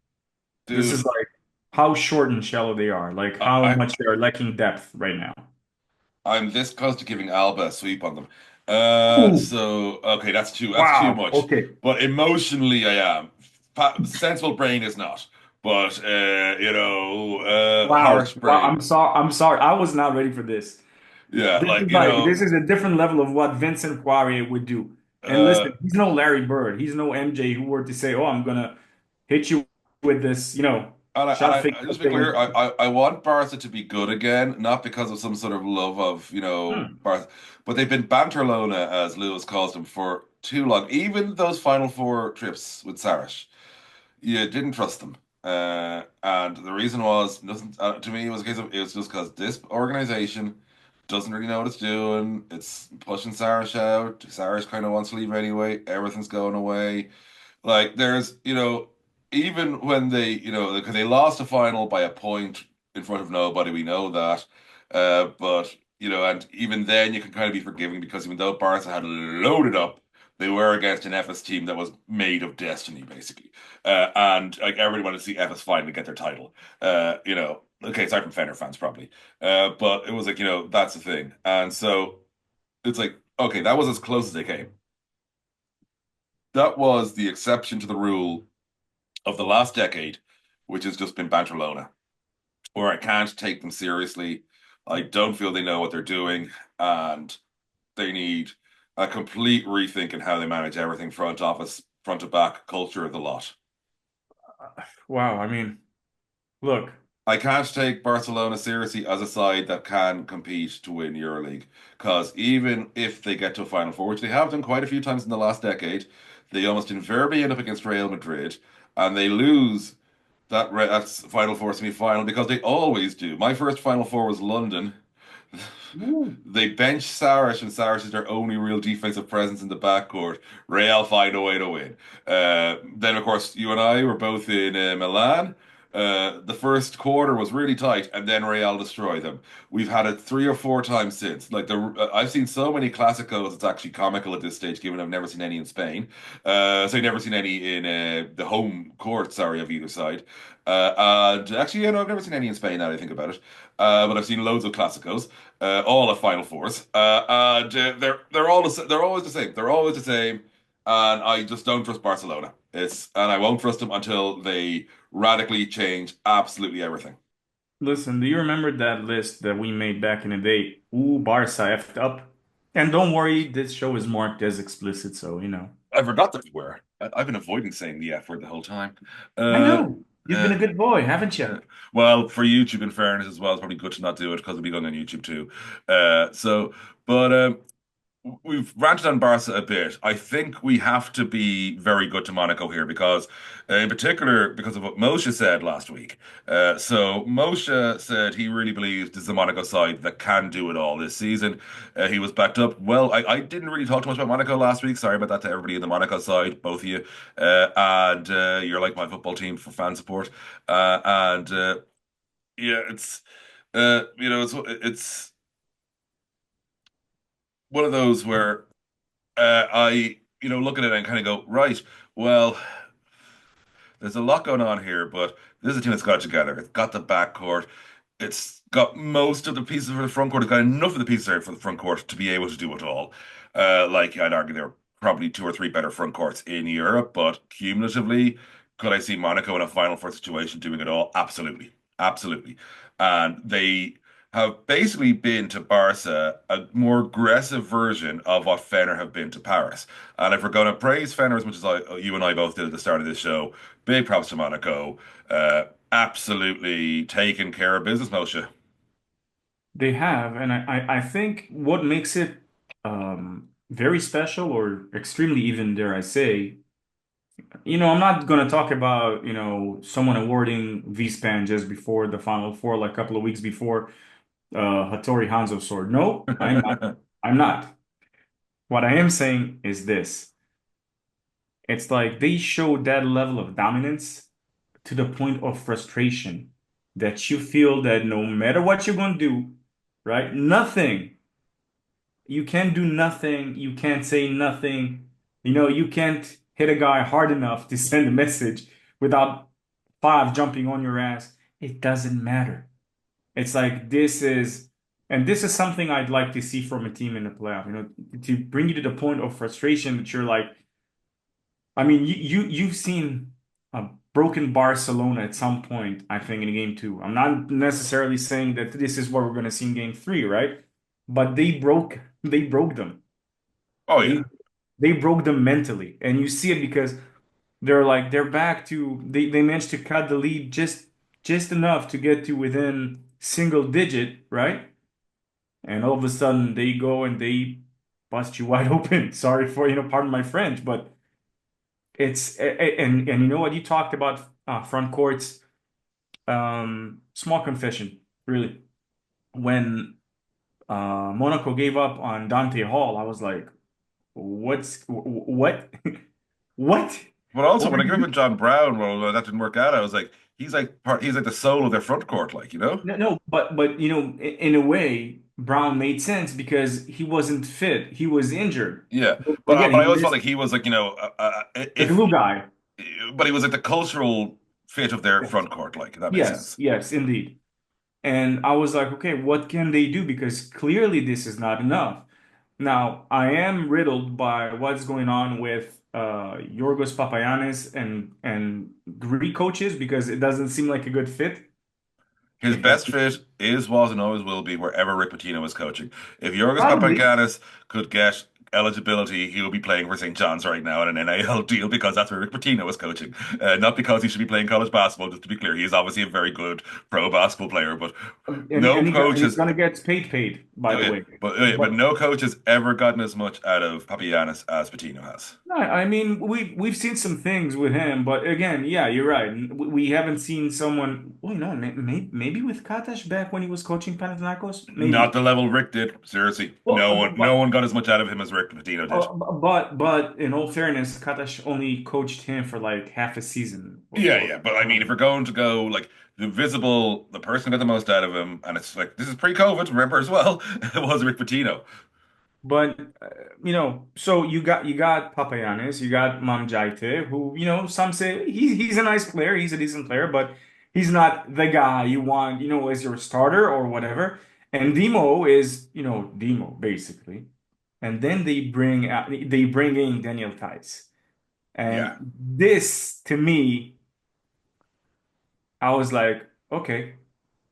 Speaker 7: This is
Speaker 1: Dude,
Speaker 7: like how short and shallow they are, like how
Speaker 1: I,
Speaker 7: much they are lacking depth right now.
Speaker 1: I'm this close to giving Alba a sweep on them.
Speaker 7: Ooh,
Speaker 1: So okay, that's too
Speaker 7: wow.
Speaker 1: much.
Speaker 7: Okay.
Speaker 1: But emotionally, I am. Sensible brain is not. But
Speaker 7: Wow.
Speaker 1: harsh
Speaker 7: Wow.
Speaker 1: brain.
Speaker 7: I'm sorry. I was not ready for this.
Speaker 1: Yeah,
Speaker 7: This is a different level of what Vincent Poirier would do. And
Speaker 1: uh,
Speaker 7: listen, he's no Larry Bird. He's no MJ who were to say, "Oh, I'm gonna hit you." with this,
Speaker 1: And
Speaker 7: shot fake
Speaker 1: just to be
Speaker 7: thing.
Speaker 1: clear, I want Barca to be good again, not because of some sort of love of,
Speaker 7: Hmm.
Speaker 1: Barca, but they've been banterlona, as Lewis calls them, for too long. Even those Final Four trips with Saric, you didn't trust them. And the reason was, doesn't to me, it was a case of it was just because this organization doesn't really know what it's doing. It's pushing Saric out. Saric kind of wants to leave anyway. Everything's going away. Like there's, even when they, because they lost a final by a point in front of nobody, we know that. But and even then you can kind of be forgiving because even though Barca had loaded up, they were against an Efes team that was made of destiny, basically. And like everybody wanted to see Efes finally get their title. Okay, aside from Fener fans probably. But it was like, that's the thing. And so it's like, okay, that was as close as they came. That was the exception to the rule of the last decade, which has just been Banterlona, where I can't take them seriously. I don't feel they know what they're doing, and they need a complete rethink in how they manage everything front office, front to back, culture, the lot.
Speaker 7: Wow, I mean, look,
Speaker 1: I can't take Barcelona seriously as a side that can compete to win Euroleague. Because even if they get to a Final Four, which they have done quite a few times in the last decade, they almost invariably end up against Real Madrid, and they lose that's Final Four semi-final because they always do. My first Final Four was London.
Speaker 7: Ooh.
Speaker 1: They bench Saric, and Saric is their only real defensive presence in the backcourt. Real find a way to win. Then, of course, you and I were both in Milan. The first quarter was really tight, and then Real destroyed them. We've had it 3 or 4 times since. Like I've seen so many Clásicos, it's actually comical at this stage, given I've never seen any in Spain. So I've never seen any in the home court, sorry, of either side. And actually, I've never seen any in Spain now that I think about it. But I've seen loads of Clásicos, all at Final Fours, and they're always the same. They're always the same, and I just don't trust Barcelona. And I won't trust them until they radically change absolutely everything.
Speaker 7: Listen, do you remember that list that we made back in the day? Ooh, Barca effed up. And don't worry, this show is marked as explicit, so
Speaker 1: I forgot that we were. I've been avoiding saying the F word the whole time.
Speaker 7: I
Speaker 1: Uh,
Speaker 7: know. You've been
Speaker 1: uh,
Speaker 7: a good boy, haven't you?
Speaker 1: uh, well, for YouTube, in fairness, as well, it's probably good to not do it because it'll be going on YouTube too. But we've ranted on Barca a bit. I think we have to be very good to Monaco here because, in particular, because of what Moshe said last week. So Moshe said he really believes this is a Monaco side that can do it all this season. He was backed up. Well, I didn't really talk too much about Monaco last week. Sorry about that to everybody in the Monaco side, both of you. And you're like my football team for fan support. And yeah, it's one of those where I, look at it and kind of go, right, well, there's a lot going on here, but this is a team that's got it together. It's got the backcourt. It's got most of the pieces for the front court. It's got enough of the pieces there for the front court to be able to do it all. Like I'd argue there are probably 2 or 3 better front courts in Europe, but cumulatively, could I see Monaco in a Final Four situation doing it all? Absolutely, absolutely. And they have basically been to Barca a more aggressive version of what Fener have been to Paris. And if we're going to praise Fener as much as you and I both did at the start of this show, big props to Monaco. Absolutely taking care of business, Moshe.
Speaker 7: They have, and I think what makes it very special or extremely even, dare I say, I'm not gonna talk about, someone awarding V-Span just before the Final Four, like a couple of weeks before Hattori Hanzo's sword. No, I'm not. I'm not. What I am saying is this. It's like they showed that level of dominance to the point of frustration that you feel that no matter what you're gonna do, right? Nothing. You can't do nothing. You can't say nothing. You can't hit a guy hard enough to send a message without five jumping on your ass. It doesn't matter. It's like and this is something I'd like to see from a team in the playoff, to bring you to the point of frustration that you're like, I mean, you've seen a broken Barcelona at some point, I think, in game two. I'm not necessarily saying that this is what we're going to see in game three, right? But they broke them.
Speaker 1: Oh yeah.
Speaker 7: They they broke them mentally, and you see it because they're back to they managed to cut the lead just enough to get to within single digit, right? And all of a sudden they go and they bust you wide open. Sorry for, pardon my French, but and you know what, you talked about front courts. Small confession, really. When Monaco gave up on Dante Hall, I was like, what? What?
Speaker 1: But also,
Speaker 7: What are
Speaker 1: when I grew up
Speaker 7: you
Speaker 1: with John Brown, well, that didn't work out. I was like, he's like the soul of their front court, like, you know?
Speaker 7: No, no, but in a way, Brown made sense because he wasn't fit. He was injured.
Speaker 1: Yeah,
Speaker 7: Don't forget,
Speaker 1: but
Speaker 7: he
Speaker 1: I always felt
Speaker 7: missed
Speaker 1: like he was like,
Speaker 7: the
Speaker 1: if
Speaker 7: glue guy.
Speaker 1: but he was like the cultural fit of their
Speaker 7: Yes,
Speaker 1: front court, like if that makes
Speaker 7: yes,
Speaker 1: sense.
Speaker 7: yes, indeed. And I was like, okay, what can they do? Because clearly this is not enough. Now, I am riddled by what's going on with Yorgos Papagiannis and Greek coaches because it doesn't seem like a good fit.
Speaker 1: His
Speaker 7: If you
Speaker 1: best fit is, was, and always will be wherever Rick Pitino is coaching. If Yorgos
Speaker 7: probably.
Speaker 1: Papagiannis could get eligibility, he will be playing for St. John's right now in an NIL deal because that's where Rick Pitino is coaching. Not because he should be playing college basketball, just to be clear. He is obviously a very good pro basketball player, but no
Speaker 7: And
Speaker 1: coach
Speaker 7: he's
Speaker 1: has,
Speaker 7: gonna get paid, by the way.
Speaker 1: but
Speaker 7: But
Speaker 1: no coach has ever gotten as much out of Papagiannis as Pitino has.
Speaker 7: no, I mean we've seen some things with him, but again, yeah, you're right. We haven't seen someone. Well, maybe with Katash back when he was coaching Panathinaikos,
Speaker 1: Not
Speaker 7: maybe.
Speaker 1: the level Rick did. Seriously,
Speaker 7: Well,
Speaker 1: no one got as much out of him as Rick Pitino did.
Speaker 7: but in all fairness, Katash only coached him for like half a season
Speaker 1: Yeah,
Speaker 7: or
Speaker 1: yeah, but I mean, if we're going to go like the person who got the most out of him, and it's like this is pre-COVID, remember as well, it was Rick Pitino.
Speaker 7: But so you got Papagiannis, you got Mamjaite, who some say he's a nice player, he's a decent player, but he's not the guy you want as your starter or whatever. And Demo is Demo basically. And then they bring in Daniel Tice,
Speaker 1: Yeah,
Speaker 7: and this to me, I was like, okay,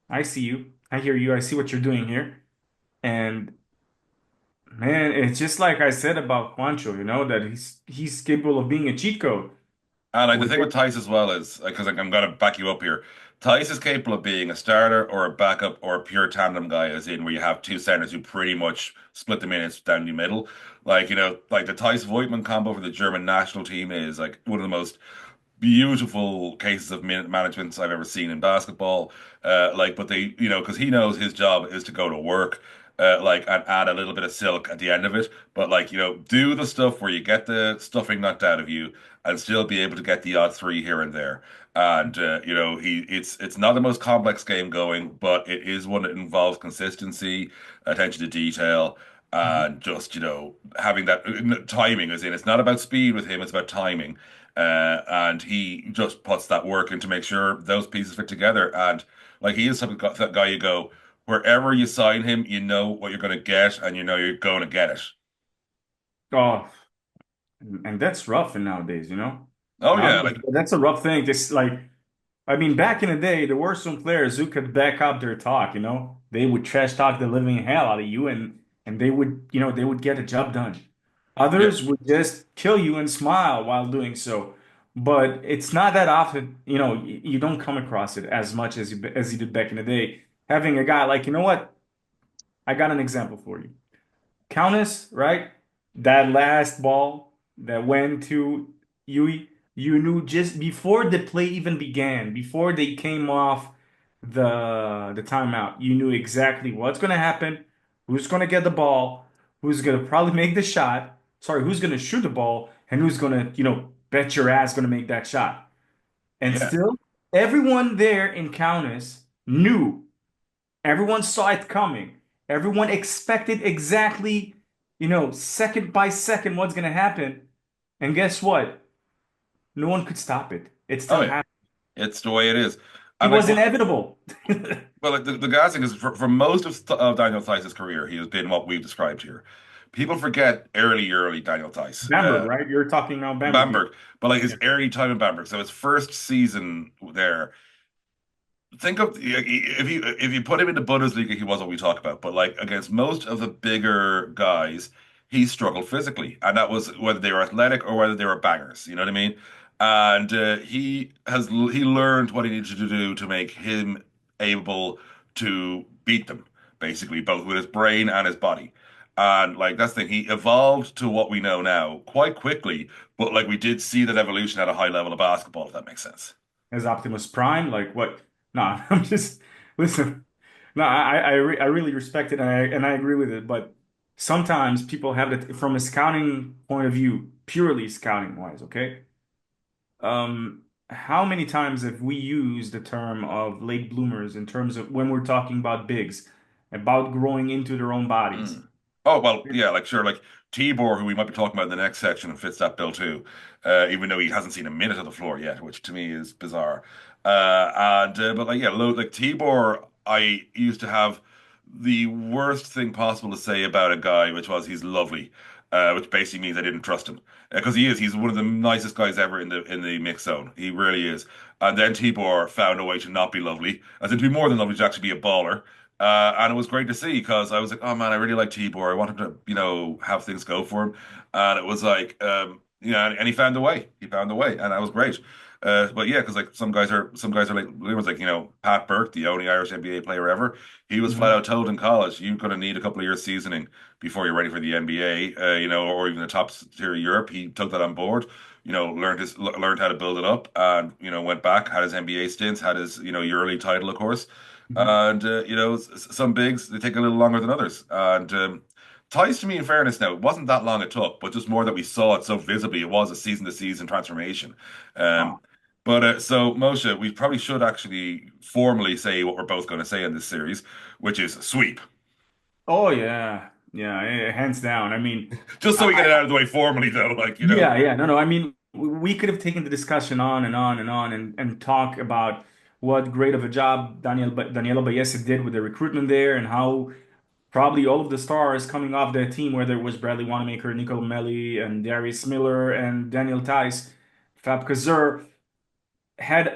Speaker 7: I see you, I hear you, I see what you're doing here, and. Man, it's just like I said about Juancho, that he's capable of being a cheat code
Speaker 1: and like the
Speaker 7: with
Speaker 1: thing with
Speaker 7: it.
Speaker 1: Tice as well is because like, I'm gonna back you up here. Tice is capable of being a starter or a backup or a pure tandem guy, as in where you have two centers who pretty much split the minutes down the middle. Like like the Tice Voigtman combo for the German national team is like one of the most beautiful cases of minute management I've ever seen in basketball. Like, but they, because he knows his job is to go to work, like, and add a little bit of silk at the end of it. But like, do the stuff where you get the stuffing knocked out of you and still be able to get the odd three here and there. And it's not the most complex game going, but it is one that involves consistency, attention to detail.
Speaker 7: Mhm.
Speaker 1: And just, having that timing is in. It's not about speed with him, it's about timing. And he just puts that work in to make sure those pieces fit together. And like he is that guy you go, wherever you sign him, you know what you're going to get and you know you're going to get it.
Speaker 7: Oh, and that's rough in nowadays.
Speaker 1: Oh, yeah.
Speaker 7: Nowadays, that's a rough thing. Just like, I mean, back in the day, there were some players who could back up their talk. They would trash talk the living hell out of you and they would get the job done.
Speaker 1: Yeah.
Speaker 7: Others would just kill you and smile while doing so. But it's not that often, you don't come across it as much as you did back in the day. Having a guy like, you know what? I got an example for you. Countess, right? That last ball that went to Yui, you knew just before the play even began, before they came off the timeout, you knew exactly what's going to happen, who's going to get the ball, who's going to probably make the shot, sorry, who's going to shoot the ball, and who's going to, bet your ass going to make that shot. And
Speaker 1: Yeah.
Speaker 7: still, everyone there in Countess knew. Everyone saw it coming. Everyone expected exactly, second by second what's going to happen. And guess what? No one could stop it. It
Speaker 1: Oh,
Speaker 7: still
Speaker 1: yeah.
Speaker 7: happened.
Speaker 1: It's the way it is.
Speaker 7: It
Speaker 1: And like,
Speaker 7: was inevitable.
Speaker 1: well, like the gas thing is for most of Daniel Theis's career, he has been what we've described here. People forget early Daniel Theis.
Speaker 7: Bamberg, right? You're talking now Bamberg here.
Speaker 1: Bamberg, but like
Speaker 7: Yeah.
Speaker 1: his early time in Bamberg, so his first season there. Think of if you put him in the Bundesliga, he was what we talk about. But like against most of the bigger guys, he struggled physically, and that was whether they were athletic or whether they were bangers. You know what I mean? and he learned what he needed to do to make him able to beat them, basically, both with his brain and his body. And like that's the thing, he evolved to what we know now quite quickly, but like we did see that evolution at a high level of basketball, if that makes sense.
Speaker 7: As Optimus Prime, like what? No, I'm just listen. No, I really respect it and I agree with it. But sometimes people have it from a scouting point of view, purely scouting wise. Okay, how many times have we used the term of late bloomers in terms of when we're talking about bigs, about growing into their own bodies?
Speaker 1: Mm. Oh well, yeah, like sure, like Tibor, who we might be talking about in the next section, fits that bill too. Even though he hasn't seen a minute of the floor yet, which to me is bizarre. And but like yeah, like Tibor, I used to have the worst thing possible to say about a guy, which was he's lovely, which basically means I didn't trust him because he is. He's one of the nicest guys ever in the mix zone. He really is. And then Tibor found a way to not be lovely, as in to be more than lovely, to actually be a baller. And it was great to see because I was like, oh man, I really like Tibor. I want him to, have things go for him. And it was like, and he found a way. He found a way, and that was great. But yeah, because like some guys are like, it was like, Pat Burke, the only Irish NBA player ever. He was flat
Speaker 7: Mhm.
Speaker 1: out told in college, you're going to need a couple of years seasoning before you're ready for the NBA, or even the top tier of Europe. He took that on board. Learned how to build it up, and went back, had his NBA stints, had his Euroleague title, of course.
Speaker 7: Mhm.
Speaker 1: And some bigs they take a little longer than others. And ties to me, in fairness, now it wasn't that long it took, but just more that we saw it so visibly. It was a season to season transformation. Um,
Speaker 7: Oh,
Speaker 1: but so Moshe, we probably should actually formally say what we're both going to say in this series, which is sweep,
Speaker 7: oh yeah, yeah, hands down. I mean,
Speaker 1: just so we get it
Speaker 7: I
Speaker 1: out of the way formally, though.
Speaker 7: yeah, yeah, no, no. I mean, we could have taken the discussion on and on and on and talk about what great of a job Daniela Bayesa did with the recruitment there and how probably all of the stars coming off that team, whether it was Bradley Wanamaker, Nicolo Melli, and Darius Miller and Daniel Tice, Fab Kazur had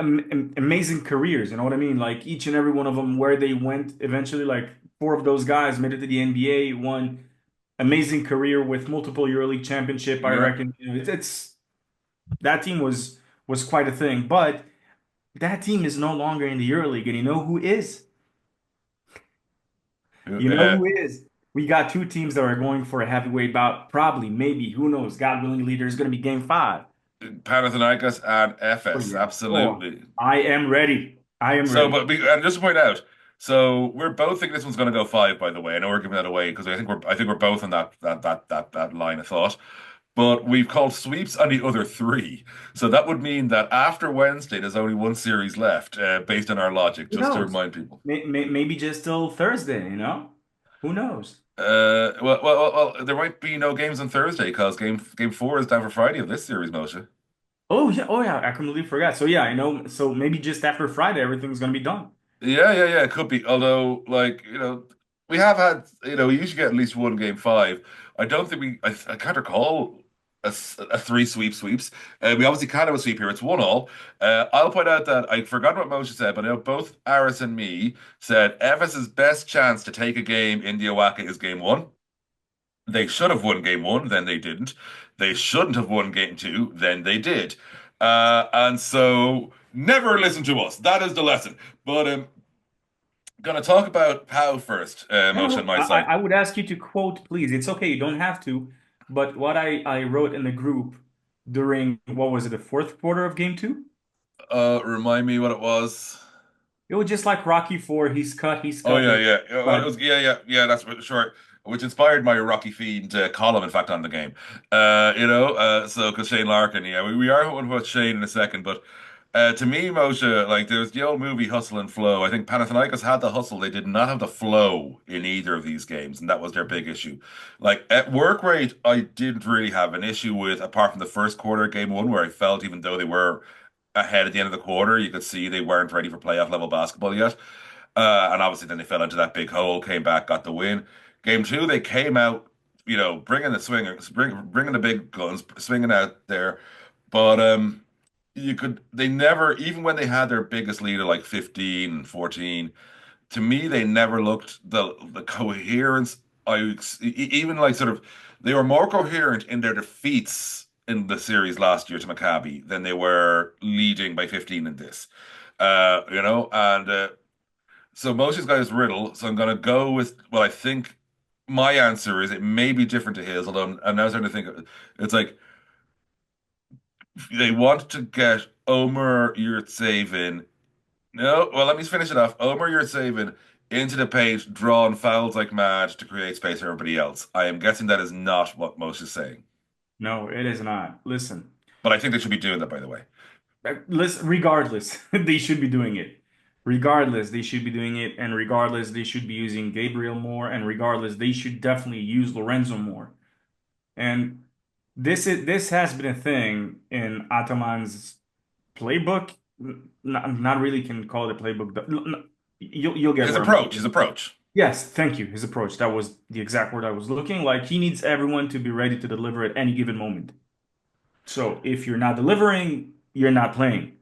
Speaker 7: amazing careers. You know what I mean? Like each and every one of them, where they went eventually, like four of those guys made it to the NBA, one amazing career with multiple EuroLeague championship. I
Speaker 1: Yeah.
Speaker 7: reckon it's that team was quite a thing, but that team is no longer in the EuroLeague, and you know who is? You know
Speaker 1: Uh,
Speaker 7: who is? We got two teams that are going for a heavyweight bout. Probably, maybe, who knows? God willing, there's going to be game five.
Speaker 1: Panathinaikos and
Speaker 7: Oh
Speaker 1: Efes,
Speaker 7: yeah. Oh,
Speaker 1: absolutely.
Speaker 7: I am ready. I am
Speaker 1: So,
Speaker 7: ready.
Speaker 1: and just to point out, so we're both thinking this one's going to go five. By the way, I know we're giving that away because I think we're both on that line of thought. But we've called sweeps on the other three, so that would mean that after Wednesday, there's only one series left, based on our logic.
Speaker 7: Who
Speaker 1: Just to
Speaker 7: knows?
Speaker 1: remind people.
Speaker 7: Maybe just till Thursday, you know? Who knows?
Speaker 1: There might be no games on Thursday because game four is down for Friday of this series, Moshe.
Speaker 7: Oh yeah, I completely forgot. So yeah, I know. So maybe just after Friday, everything's gonna be done.
Speaker 1: Yeah, yeah, yeah, it could be. Although, like, we have had, we usually get at least one game five. I don't think I can't recall a three sweeps. We obviously can't have a sweep here. It's 1-1. I'll point out that I forgot what Moshe said, but I know both Aris and me said Efes's best chance to take a game in the Oaxaca is game one. They should have won game one, then they didn't. They shouldn't have won game two, then they did. And so never listen to us. That is the lesson. But gonna talk about Pau first,
Speaker 7: No,
Speaker 1: Moshe, on
Speaker 7: no.
Speaker 1: my side.
Speaker 7: I would ask you to quote, please. It's okay. You don't have to. But what I wrote in the group during what was it, the fourth quarter of game two?
Speaker 1: Remind me what it was.
Speaker 7: It was just like Rocky Four. He's
Speaker 1: Oh
Speaker 7: cut.
Speaker 1: yeah, yeah. It
Speaker 7: But
Speaker 1: was, yeah, yeah, yeah. That's what short. Which inspired my Rocky Fiend column, in fact, on the game. So because Shane Larkin, yeah, we are going about Shane in a second, but to me, Moshe, like there's the old movie Hustle and Flow. I think Panathinaikos had the hustle; they did not have the flow in either of these games, and that was their big issue. Like at work rate, I didn't really have an issue with, apart from the first quarter, game one, where I felt even though they were ahead at the end of the quarter, you could see they weren't ready for playoff level basketball yet. And obviously, then they fell into that big hole, came back, got the win. Game two, they came out, bringing the swingers, bringing the big guns, swinging out there. But they never, even when they had their biggest lead of like 15 and 14, to me, they never looked the coherence. Even like sort of, they were more coherent in their defeats in the series last year to Maccabi than they were leading by 15 in this. And so Moshe's got his riddle. So I'm going to go with, well, I think my answer is it may be different to his, although I'm now starting to think it's like they want to get Omer Yurtseven. No, well, let me finish it off. Omer Yurtseven into the paint, drawing fouls like mad to create space for everybody else. I am guessing that is not what Moshe is saying.
Speaker 7: No, it is not. Listen.
Speaker 1: But I think they should be doing that, by the way.
Speaker 7: Listen, regardless, they should be doing it. Regardless, they should be doing it, and regardless, they should be using Gabriel more, and regardless, they should definitely use Lorenzo more. And this has been a thing in Ataman's playbook. Not really can call it a playbook. But you'll get
Speaker 1: His
Speaker 7: where I'm
Speaker 1: approach,
Speaker 7: going.
Speaker 1: his approach.
Speaker 7: Yes, thank you. His approach. That was the exact word I was looking. Like he needs everyone to be ready to deliver at any given moment. So if you're not delivering, you're not playing.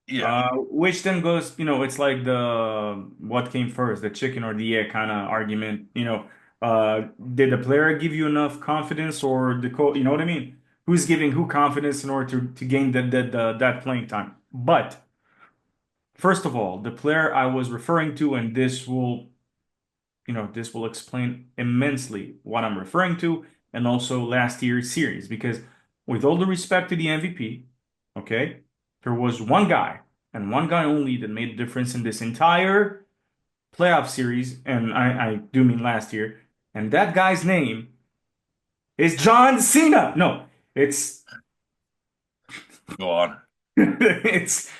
Speaker 1: Yeah.
Speaker 7: Which then goes, it's like the what came first, the chicken or the egg kind of argument. Did the player give you enough confidence or the coach? You know what I mean? Who's giving who confidence in order to gain that playing time? But first of all, the player I was referring to, and this will explain immensely what I'm referring to, and also last year's series. Because with all the respect to the MVP, okay, there was one guy and one guy only that made a difference in this entire playoff series, and I do mean last year. And that guy's name is John Cena. No, it's
Speaker 1: Go on.
Speaker 7: it's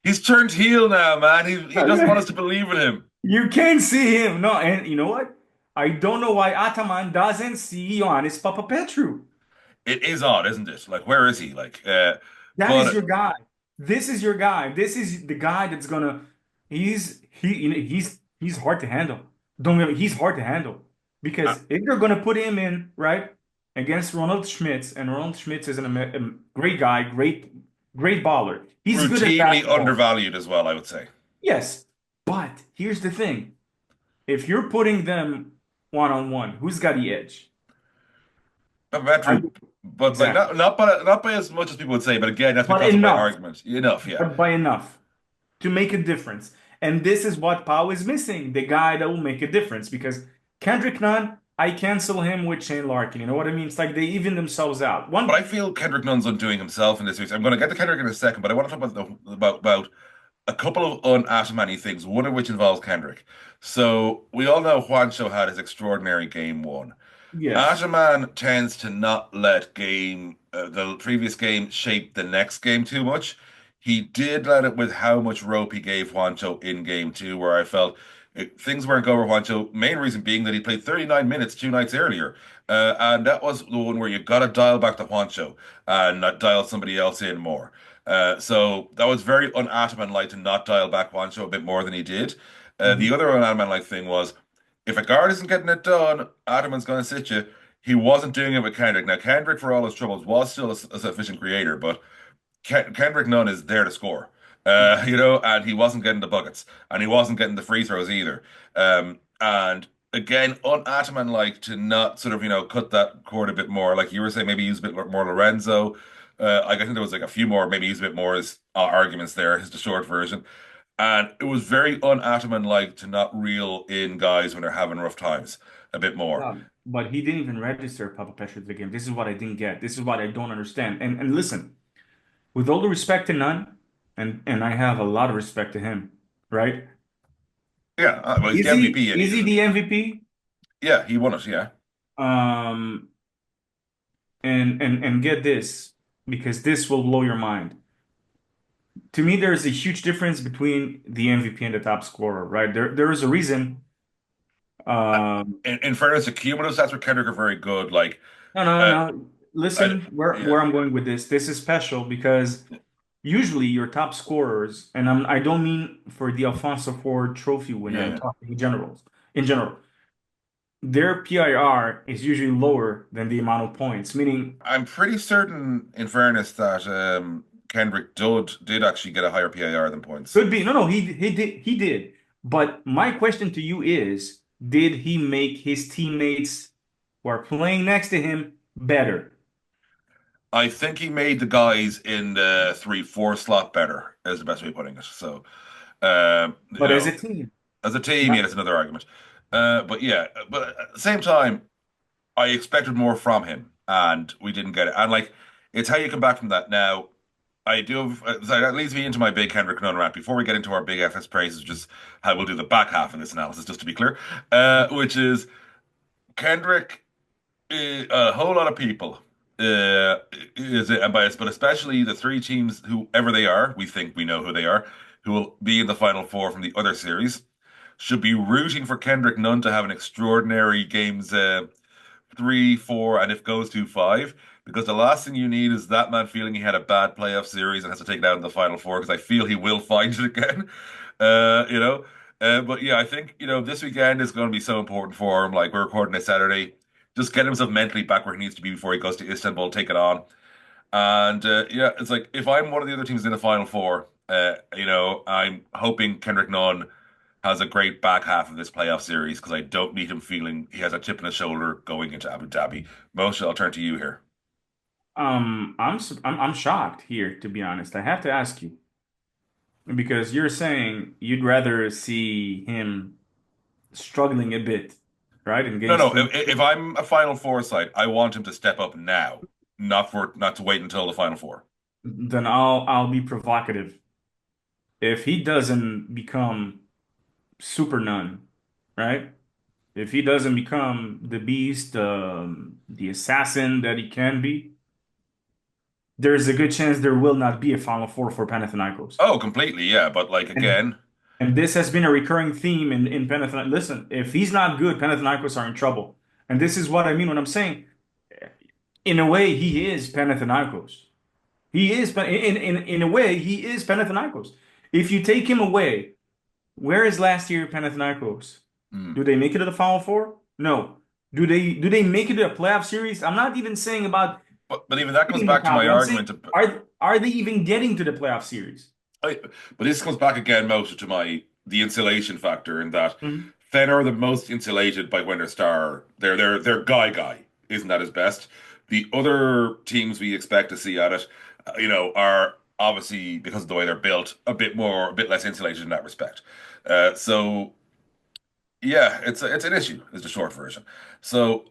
Speaker 1: He's turned heel now, man. He doesn't want us to believe in him.
Speaker 7: you can't see him. No, and you know what? I don't know why Ataman doesn't see Ioannis Papapetru.
Speaker 1: It is odd, isn't it? Like, where is he?
Speaker 7: That is
Speaker 1: But
Speaker 7: your guy. This is your guy. This is the guy that's gonna. He's hard to handle. Don't get me. He's hard to handle
Speaker 1: uh,
Speaker 7: because if you're gonna put him in right against Ronald Schmitz, and Ronald Schmitz is a great guy, great baller. He's good at
Speaker 1: routinely
Speaker 7: basketball.
Speaker 1: undervalued as well, I would say.
Speaker 7: Yes, but here's the thing: if you're putting them one on one, who's got the edge?
Speaker 1: A
Speaker 7: I,
Speaker 1: veteran, but like
Speaker 7: exactly.
Speaker 1: not by as much as people would say. But again, that's
Speaker 7: But
Speaker 1: because of my
Speaker 7: enough.
Speaker 1: argument. Enough, yeah.
Speaker 7: But by enough to make a difference. And this is what Pau is missing, the guy that will make a difference. Because Kendrick Nunn, I cancel him with Shane Larkin. You know what I mean? It's like they even themselves out.
Speaker 1: But I
Speaker 7: One,
Speaker 1: feel Kendrick Nunn's undoing himself in this series. I'm going to get to Kendrick in a second, but I want to talk about a couple of unatomany things. One of which involves Kendrick. So we all know Juancho had his extraordinary game one.
Speaker 7: yes.
Speaker 1: Ataman tends to not let the previous game shape the next game too much. He did let it with how much rope he gave Juancho in game two, where I felt things weren't going for Juancho. Main reason being that he played 39 minutes two nights earlier. And that was the one where you got to dial back to Juancho and not dial somebody else in more. So that was very un-Ataman-like to not dial back Juancho a bit more than he did. The
Speaker 7: Mhm.
Speaker 1: other un-Ataman-like thing was if a guard isn't getting it done, Ataman's going to sit you. He wasn't doing it with Kendrick. Now, Kendrick, for all his troubles, was still a sufficient creator, but Kendrick Nunn is there to score. And he wasn't getting the buckets, and he wasn't getting the free throws either. And again, on Ataman like to not sort of cut that cord a bit more, like you were saying, maybe use a bit more Lorenzo. I think there was like a few more, maybe use a bit more as arguments there, is the short version. And it was very un-Ataman like to not reel in guys when they're having rough times a bit more.
Speaker 7: But he didn't even register Papa Pesha to the game. This is what I didn't get. This is what I don't understand. And listen, with all the respect to Nunn, and I have a lot of respect to him, right?
Speaker 1: Yeah, well, he's
Speaker 7: Is
Speaker 1: the
Speaker 7: he
Speaker 1: MVP, and
Speaker 7: is he the MVP?
Speaker 1: yeah, he won it. Yeah,
Speaker 7: Um, and get this, because this will blow your mind. To me, there is a huge difference between the MVP and the top scorer, right? There is a reason. Um,
Speaker 1: in fairness, the cumulative stats for Kendrick are very good. Like,
Speaker 7: no, no,
Speaker 1: uh,
Speaker 7: no.
Speaker 1: I,
Speaker 7: Listen, where
Speaker 1: yeah,
Speaker 7: I'm going with this. This is special because usually your top scorers, and I don't mean for the Alfonso Ford Trophy winner. I'm
Speaker 1: yeah.
Speaker 7: talking in general. In general, their PIR is usually lower than the amount of points, meaning
Speaker 1: I'm pretty certain, in fairness, that Kendrick did actually get a higher PIR than points.
Speaker 7: could be. No, no, he did. But my question to you is, did he make his teammates who are playing next to him better.
Speaker 1: I think he made the guys in the 3-4 slot better, is the best way of putting it. So, you
Speaker 7: But as a
Speaker 1: know,
Speaker 7: team,
Speaker 1: as a team, yeah,
Speaker 7: not
Speaker 1: that's another argument. But yeah, but at the same time, I expected more from him, and we didn't get it. And like, it's how you come back from that. Now, I do have, so that leads me into my big Kendrick Nunn rant. Before we get into our big FS praises, just how we'll do the back half of this analysis, just to be clear, which is Kendrick, a whole lot of people, is it unbiased, but especially the three teams, whoever they are, we think we know who they are, who will be in the final four from the other series, should be rooting for Kendrick Nunn to have an extraordinary games. 3, 4, and if goes to 5, because the last thing you need is that man feeling he had a bad playoff series and has to take it out in the final four, because I feel he will find it again. You know. But yeah, I think, this weekend is going to be so important for him. Like, we're recording this Saturday. Just get himself mentally back where he needs to be before he goes to Istanbul, take it on. And yeah, it's like if I'm one of the other teams in the final four, I'm hoping Kendrick Nunn has a great back half of this playoff series because I don't need him feeling he has a chip in his shoulder going into Abu Dhabi. Moshe, I'll turn to you here.
Speaker 7: I'm shocked here, to be honest. I have to ask you because you're saying you'd rather see him struggling a bit, right, in
Speaker 1: No,
Speaker 7: games
Speaker 1: no.
Speaker 7: three.
Speaker 1: If I'm a Final Four side, I want him to step up now, not to wait until the Final Four.
Speaker 7: Then I'll be provocative. If he doesn't become super none, right? If he doesn't become the beast, the assassin that he can be, there's a good chance there will not be a Final Four for Panathinaikos.
Speaker 1: Oh, completely, yeah. But like
Speaker 7: And
Speaker 1: again,
Speaker 7: and this has been a recurring theme in Panathinaikos. Listen, if he's not good, Panathinaikos are in trouble. And this is what I mean when I'm saying, in a way, he is Panathinaikos. He is, in a way, he is Panathinaikos. If you take him away, where is last year Panathinaikos?
Speaker 1: hmm.
Speaker 7: Do they make it to the Final Four? No. Do they make it to a playoff series? I'm not even saying about
Speaker 1: But even that comes
Speaker 7: winning the
Speaker 1: back to my
Speaker 7: conference. I'm saying,
Speaker 1: argument.
Speaker 7: are they even getting to the playoff series?
Speaker 1: I, but this comes back again, Moshe, to the insulation factor in that
Speaker 7: Mhm.
Speaker 1: Fener are the most insulated by when their star, their guy isn't at his best. The other teams we expect to see at it, are obviously because of the way they're built, a bit less insulated in that respect. So yeah, it's an issue, is the short version. So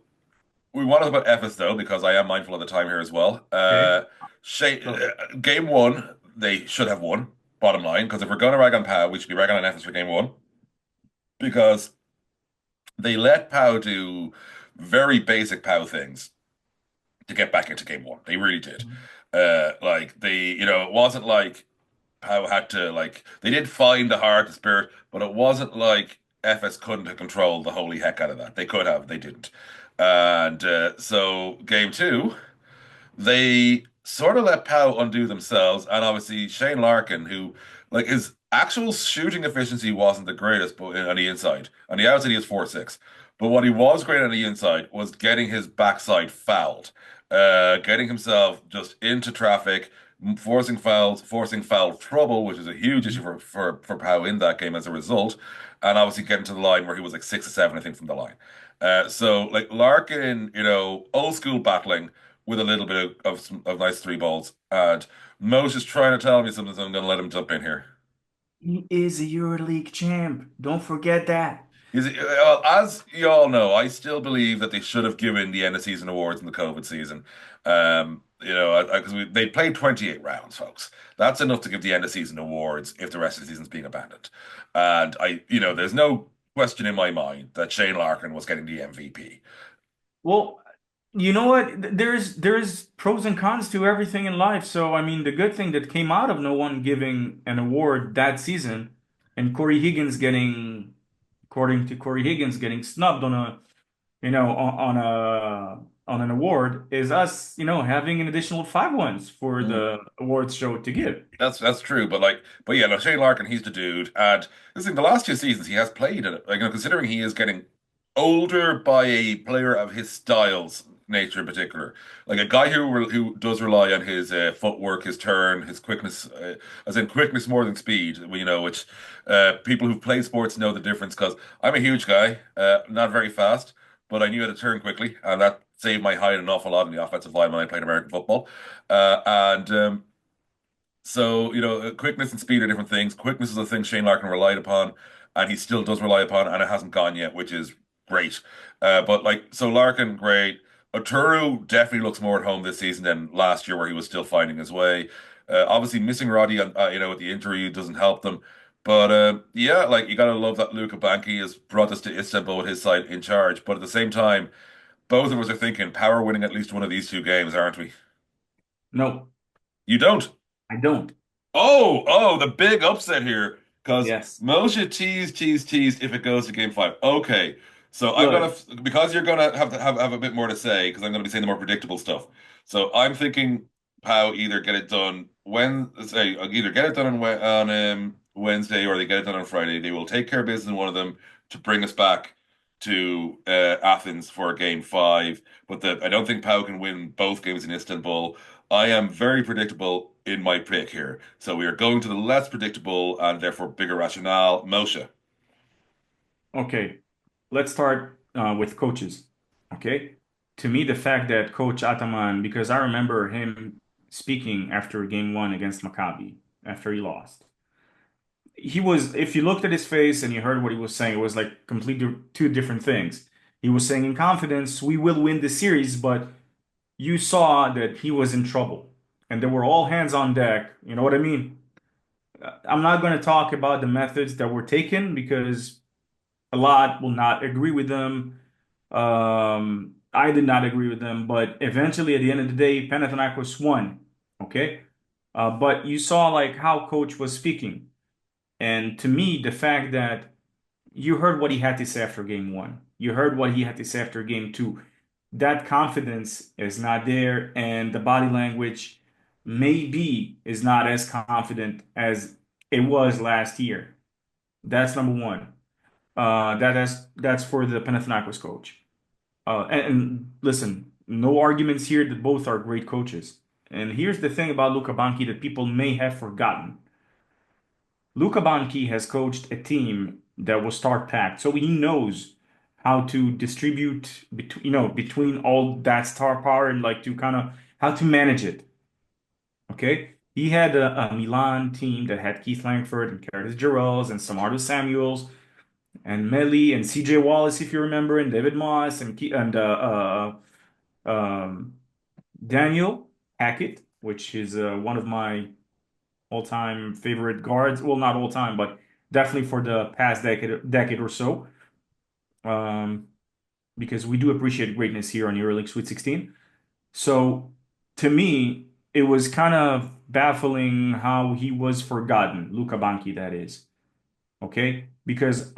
Speaker 1: we want to talk about Efes though, because I am mindful of the time here as well.
Speaker 7: Okay. So
Speaker 1: Game one, they should have won, bottom line, because if we're going to rag on Pau, we should be ragging on Efes for game one, because they let Pau do very basic Pau things to get back into game one. They really did. Like it wasn't like Pau had to like they did find the heart, the spirit, but it wasn't like FS couldn't have controlled the holy heck out of that. They could have, they didn't. And so game two, they sort of let Powell undo themselves, and obviously Shane Larkin, who like his actual shooting efficiency wasn't the greatest, but on the inside, on the outside he was 4-6, but what he was great on the inside was getting his backside fouled, getting himself just into traffic, forcing fouls, forcing foul trouble, which is a huge issue for Powell in that game as a result, and obviously getting to the line where he was like 6 or 7, I think, from the line. So like Larkin, old school battling with a little bit of nice three balls. And Mose is trying to tell me something, so I'm going to let him jump in here.
Speaker 7: he is a EuroLeague champ. Don't forget that.
Speaker 1: Well, as you all know, I still believe that they should have given the end of season awards in the COVID season. Because they played 28 rounds, folks. That's enough to give the end of season awards if the rest of the season's being abandoned. And there's no question in my mind that Shane Larkin was getting the MVP.
Speaker 7: Well, you know what? There's pros and cons to everything in life. So I mean, the good thing that came out of no one giving an award that season, and Corey Higgins getting, according to Corey Higgins, getting snubbed on a, on an award is us, having an additional 5 ones for the awards show to give.
Speaker 1: That's true, but yeah, no, Shane Larkin, he's the dude. And listen, the last 2 seasons he has played in it. Like, considering he is getting older by a player of his styles nature in particular, like a guy who does rely on his footwork, his turn, his quickness, as in quickness more than speed. Which people who've played sports know the difference. Because I'm a huge guy, not very fast, but I knew how to turn quickly, and that saved my height an awful lot in the offensive line when I played American football. And so, quickness and speed are different things. Quickness is a thing Shane Larkin relied upon, and he still does rely upon, and it hasn't gone yet, which is great. But so Larkin, great. Oturu definitely looks more at home this season than last year, where he was still finding his way. Obviously, missing Roddy, with the injury doesn't help them. But yeah, like you gotta love that Luka Banki has brought us to Istanbul with his side in charge. But at the same time, both of us are thinking power winning at least one of these two games, aren't we?
Speaker 7: No,
Speaker 1: You don't.
Speaker 7: I don't.
Speaker 1: Oh, the big upset here. Because
Speaker 7: Yes.
Speaker 1: Moshe teased if it goes to game five. Okay. So I'm
Speaker 7: Look,
Speaker 1: gonna because you're gonna have to have a bit more to say because I'm gonna be saying the more predictable stuff. So I'm thinking how either get it done either get it done on Wednesday or they get it done on Friday. They will take care of business in one of them to bring us back to Athens for game five. But I don't think Pau can win both games in Istanbul. I am very predictable in my pick here. So we are going to the less predictable and therefore bigger rationale. Moshe.
Speaker 7: okay, let's start with coaches. Okay. To me, the fact that Coach Ataman, because I remember him speaking after game one against Maccabi, after he lost. If you looked at his face and you heard what he was saying, it was like completely two different things. He was saying in confidence, we will win the series, but you saw that he was in trouble and there were all hands on deck. You know what I mean? I'm not going to talk about the methods that were taken because a lot will not agree with them. I did not agree with them, but eventually, at the end of the day, Panathinaikos won. Okay, but you saw like how coach was speaking, and to me, the fact that you heard what he had to say after game one, you heard what he had to say after game two. That confidence is not there, and the body language maybe is not as confident as it was last year. That's number one. That's for the Panathinaikos coach. And listen, no arguments here that both are great coaches. And here's the thing about Luka Banki that people may have forgotten. Luka Banki has coached a team that was start packed, so he knows how to distribute between all that star power and like to kind of how to manage it. Okay, he had a Milan team that had Keith Langford and Curtis Jarrells and Samardo Samuels and Melly and CJ Wallace, if you remember, and David Moss and Daniel Hackett, which is one of my all-time favorite guards. Well, not all time, but definitely for the past decade or so. Um, because we do appreciate greatness here on EuroLeague Sweet 16. So to me, it was kind of baffling how he was forgotten, Luka Banki, that is. Okay? Because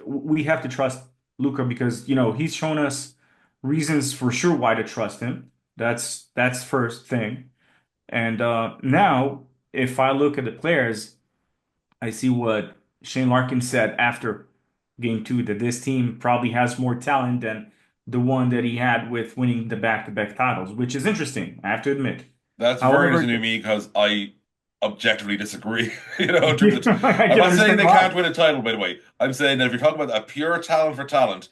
Speaker 7: we have to trust Luka because he's shown us reasons for sure why to trust him. That's first thing. And now, if I look at the players, I see what Shane Larkin said after game two that this team probably has more talent than the one that he had with winning the back-to-back titles, which is interesting, I have to admit.
Speaker 1: That's very
Speaker 7: However,
Speaker 1: interesting to me because I objectively disagree. In terms of,
Speaker 7: I
Speaker 1: I'm
Speaker 7: can
Speaker 1: not saying
Speaker 7: understand
Speaker 1: they
Speaker 7: why.
Speaker 1: can't win a title, by the way. I'm saying that if you're talking about a pure talent for talent,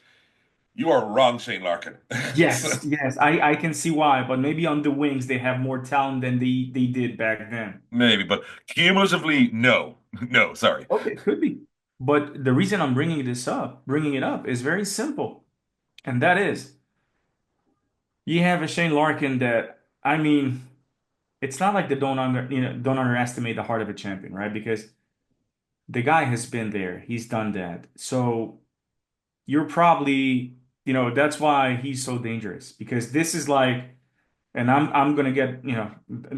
Speaker 1: you are wrong, Shane Larkin. So,
Speaker 7: Yes, yes, I can see why, but maybe on the wings they have more talent than they did back then.
Speaker 1: maybe, but cumulatively, no, no, sorry.
Speaker 7: Okay, could be. But the reason I'm bringing it up is very simple, and that is you have a Shane Larkin that I mean, it's not like they don't underestimate the heart of a champion, right? Because the guy has been there, he's done that. So you're probably, that's why he's so dangerous because this is like, and I'm gonna get,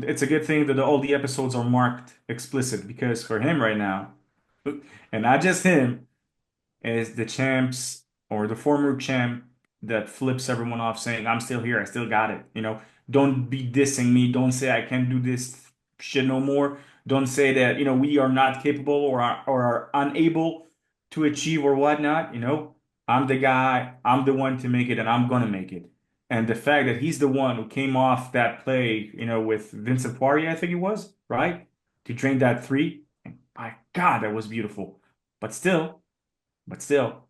Speaker 7: it's a good thing that all the episodes are marked explicit because for him right now, and not just him, is the champs or the former champ that flips everyone off saying, I'm still here, I still got it. Don't be dissing me. Don't say I can't do this shit no more. Don't say that, we are not capable or are unable to achieve or whatnot. I'm the guy, I'm the one to make it, and I'm gonna make it. And the fact that he's the one who came off that play, with Vincent Poirier, I think it was, right? To drain that three. My God, that was beautiful. But still, but still,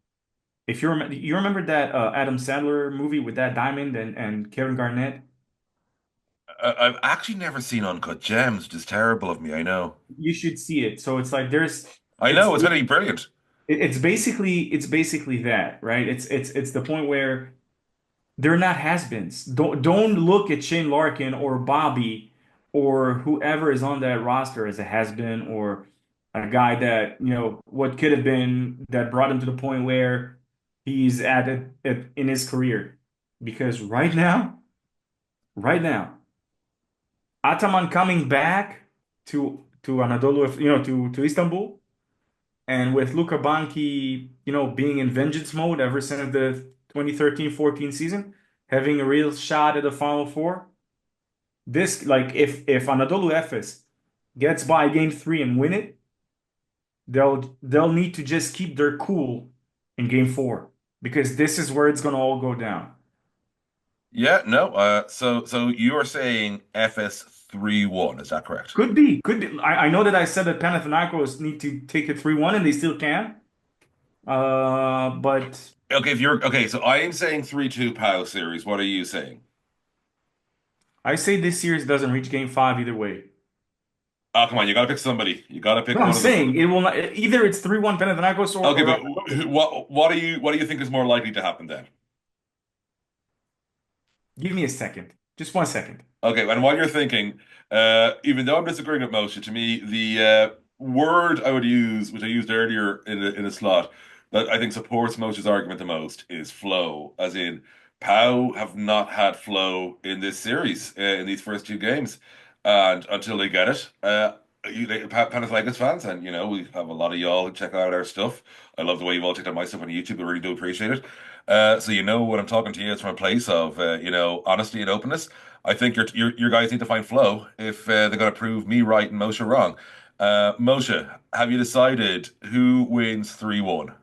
Speaker 7: If you remember that Adam Sandler movie with that diamond and Kevin Garnett,
Speaker 1: I've actually never seen Uncut Gems, which is terrible of me. I know.
Speaker 7: you should see it. So it's like
Speaker 1: I know it's going to be brilliant.
Speaker 7: it's basically that, right? It's the point where they're not has-beens. Don't look at Shane Larkin or Bobby or whoever is on that roster as a has-been or a guy that, what could have been that brought him to the point where he's at it in his career. Because right now, Ataman coming back to Anadolu, to Istanbul, and with Luka Banki, being in vengeance mode ever since the 2013-14 season, having a real shot at the Final Four. This, like, if Anadolu Efes gets by game three and win it, they'll need to just keep their cool in game four because this is where it's gonna all go down.
Speaker 1: Yeah, no. So you are saying FS 3-1, is that correct?
Speaker 7: Could be. I know that I said that Panathinaikos need to take it 3-1 and they still can. But
Speaker 1: Okay, if you're okay, so I am saying 3-2 POW series. What are you saying?
Speaker 7: I say this series doesn't reach game five either way.
Speaker 1: Oh, come on, you gotta pick somebody. You gotta pick
Speaker 7: No, I'm
Speaker 1: one of the.
Speaker 7: saying it will not either it's 3-1 Panathinaikos
Speaker 1: Okay,
Speaker 7: or
Speaker 1: but what do you think is more likely to happen then?
Speaker 7: give me a second. Just 1 second.
Speaker 1: Okay, and while you're thinking, even though I'm disagreeing with Moshe, to me the word I would use, which I used earlier in a slot, that I think supports Moshe's argument the most is flow, as in Pau have not had flow in this series in these first two games, and until they get it, Panathinaikos fans, and we have a lot of y'all who check out our stuff. I love the way you've all checked out my stuff on YouTube. I really do appreciate it. So when I'm talking to you, it's from a place of honesty and openness. I think your guys need to find flow if they're going to prove me right and Moshe wrong. Moshe, have you decided who wins 3-1?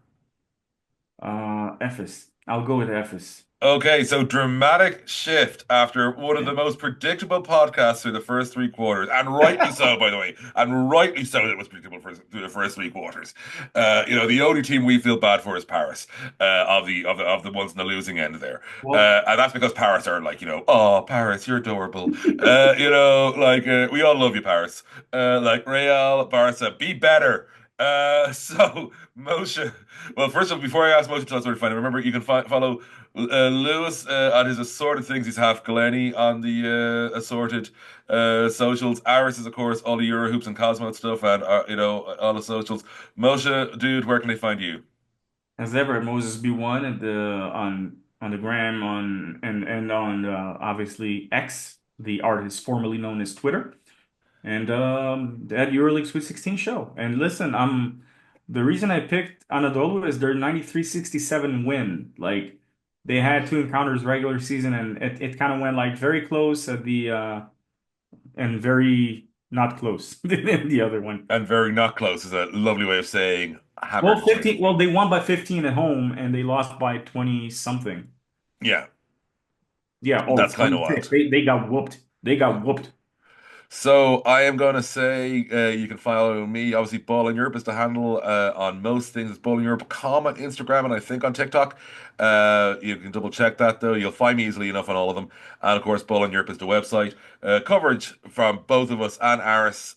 Speaker 7: Efes. I'll go with Efes.
Speaker 1: Okay, so dramatic shift after one of the most predictable podcasts through the first three quarters, and rightly so, by the way, and rightly so that it was predictable through the first three quarters. The only team we feel bad for is Paris, of the ones on the losing end there,
Speaker 7: Well,
Speaker 1: and that's because Paris are like, oh Paris, you're adorable, we all love you, Paris, like Real, Barca, be better. So Moshe, well, first of all, before I ask Moshe to tell us where to find him, remember you can follow Lewis on his assorted things. He's half Glenny on the assorted socials. Aris is, of course, all the Euro hoops and Cosmo stuff, and all the socials. Moshe, dude, where can they find you?
Speaker 7: as ever, Moses B1 at on the gram and on obviously X, the artist formerly known as Twitter. And that EuroLeague Sweet 16 show. And listen, the reason I picked Anadolu is their 93-67 win. Like they had two encounters regular season, and it kind of went like very close at the and very not close the other one.
Speaker 1: And very not close is a lovely way of saying
Speaker 7: Well,
Speaker 1: hammered.
Speaker 7: 15. Well, they won by 15 at home, and they lost by 20 something.
Speaker 1: Yeah,
Speaker 7: Yeah,
Speaker 1: that's kind of
Speaker 7: 26.
Speaker 1: wild.
Speaker 7: They got whooped. They got whooped.
Speaker 1: So I am going to say you can follow me. Obviously, Ball Europe is the handle on most things. It's Ball Europe, on Instagram, and I think on TikTok. You can double check that though. You'll find me easily enough on all of them. And of course, Ball Europe is the website. Coverage from both of us and Aris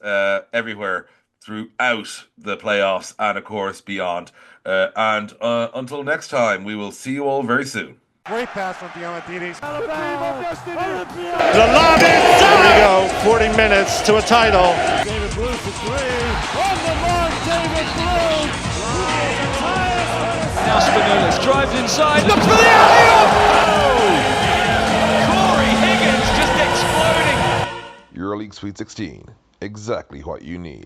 Speaker 1: everywhere throughout the playoffs and of course beyond. And until next time, we will see you all very soon.
Speaker 3: Great pass from Diamantidis.
Speaker 2: Olympiacos.
Speaker 3: The lob is there we go. 40 minutes to a title.
Speaker 2: David Blue for three. On the mark, David Blue.
Speaker 4: Now Spinellis drives inside, looks for the alley-oop! Corey Higgins just exploding.
Speaker 5: EuroLeague Sweet 16. Exactly what you need.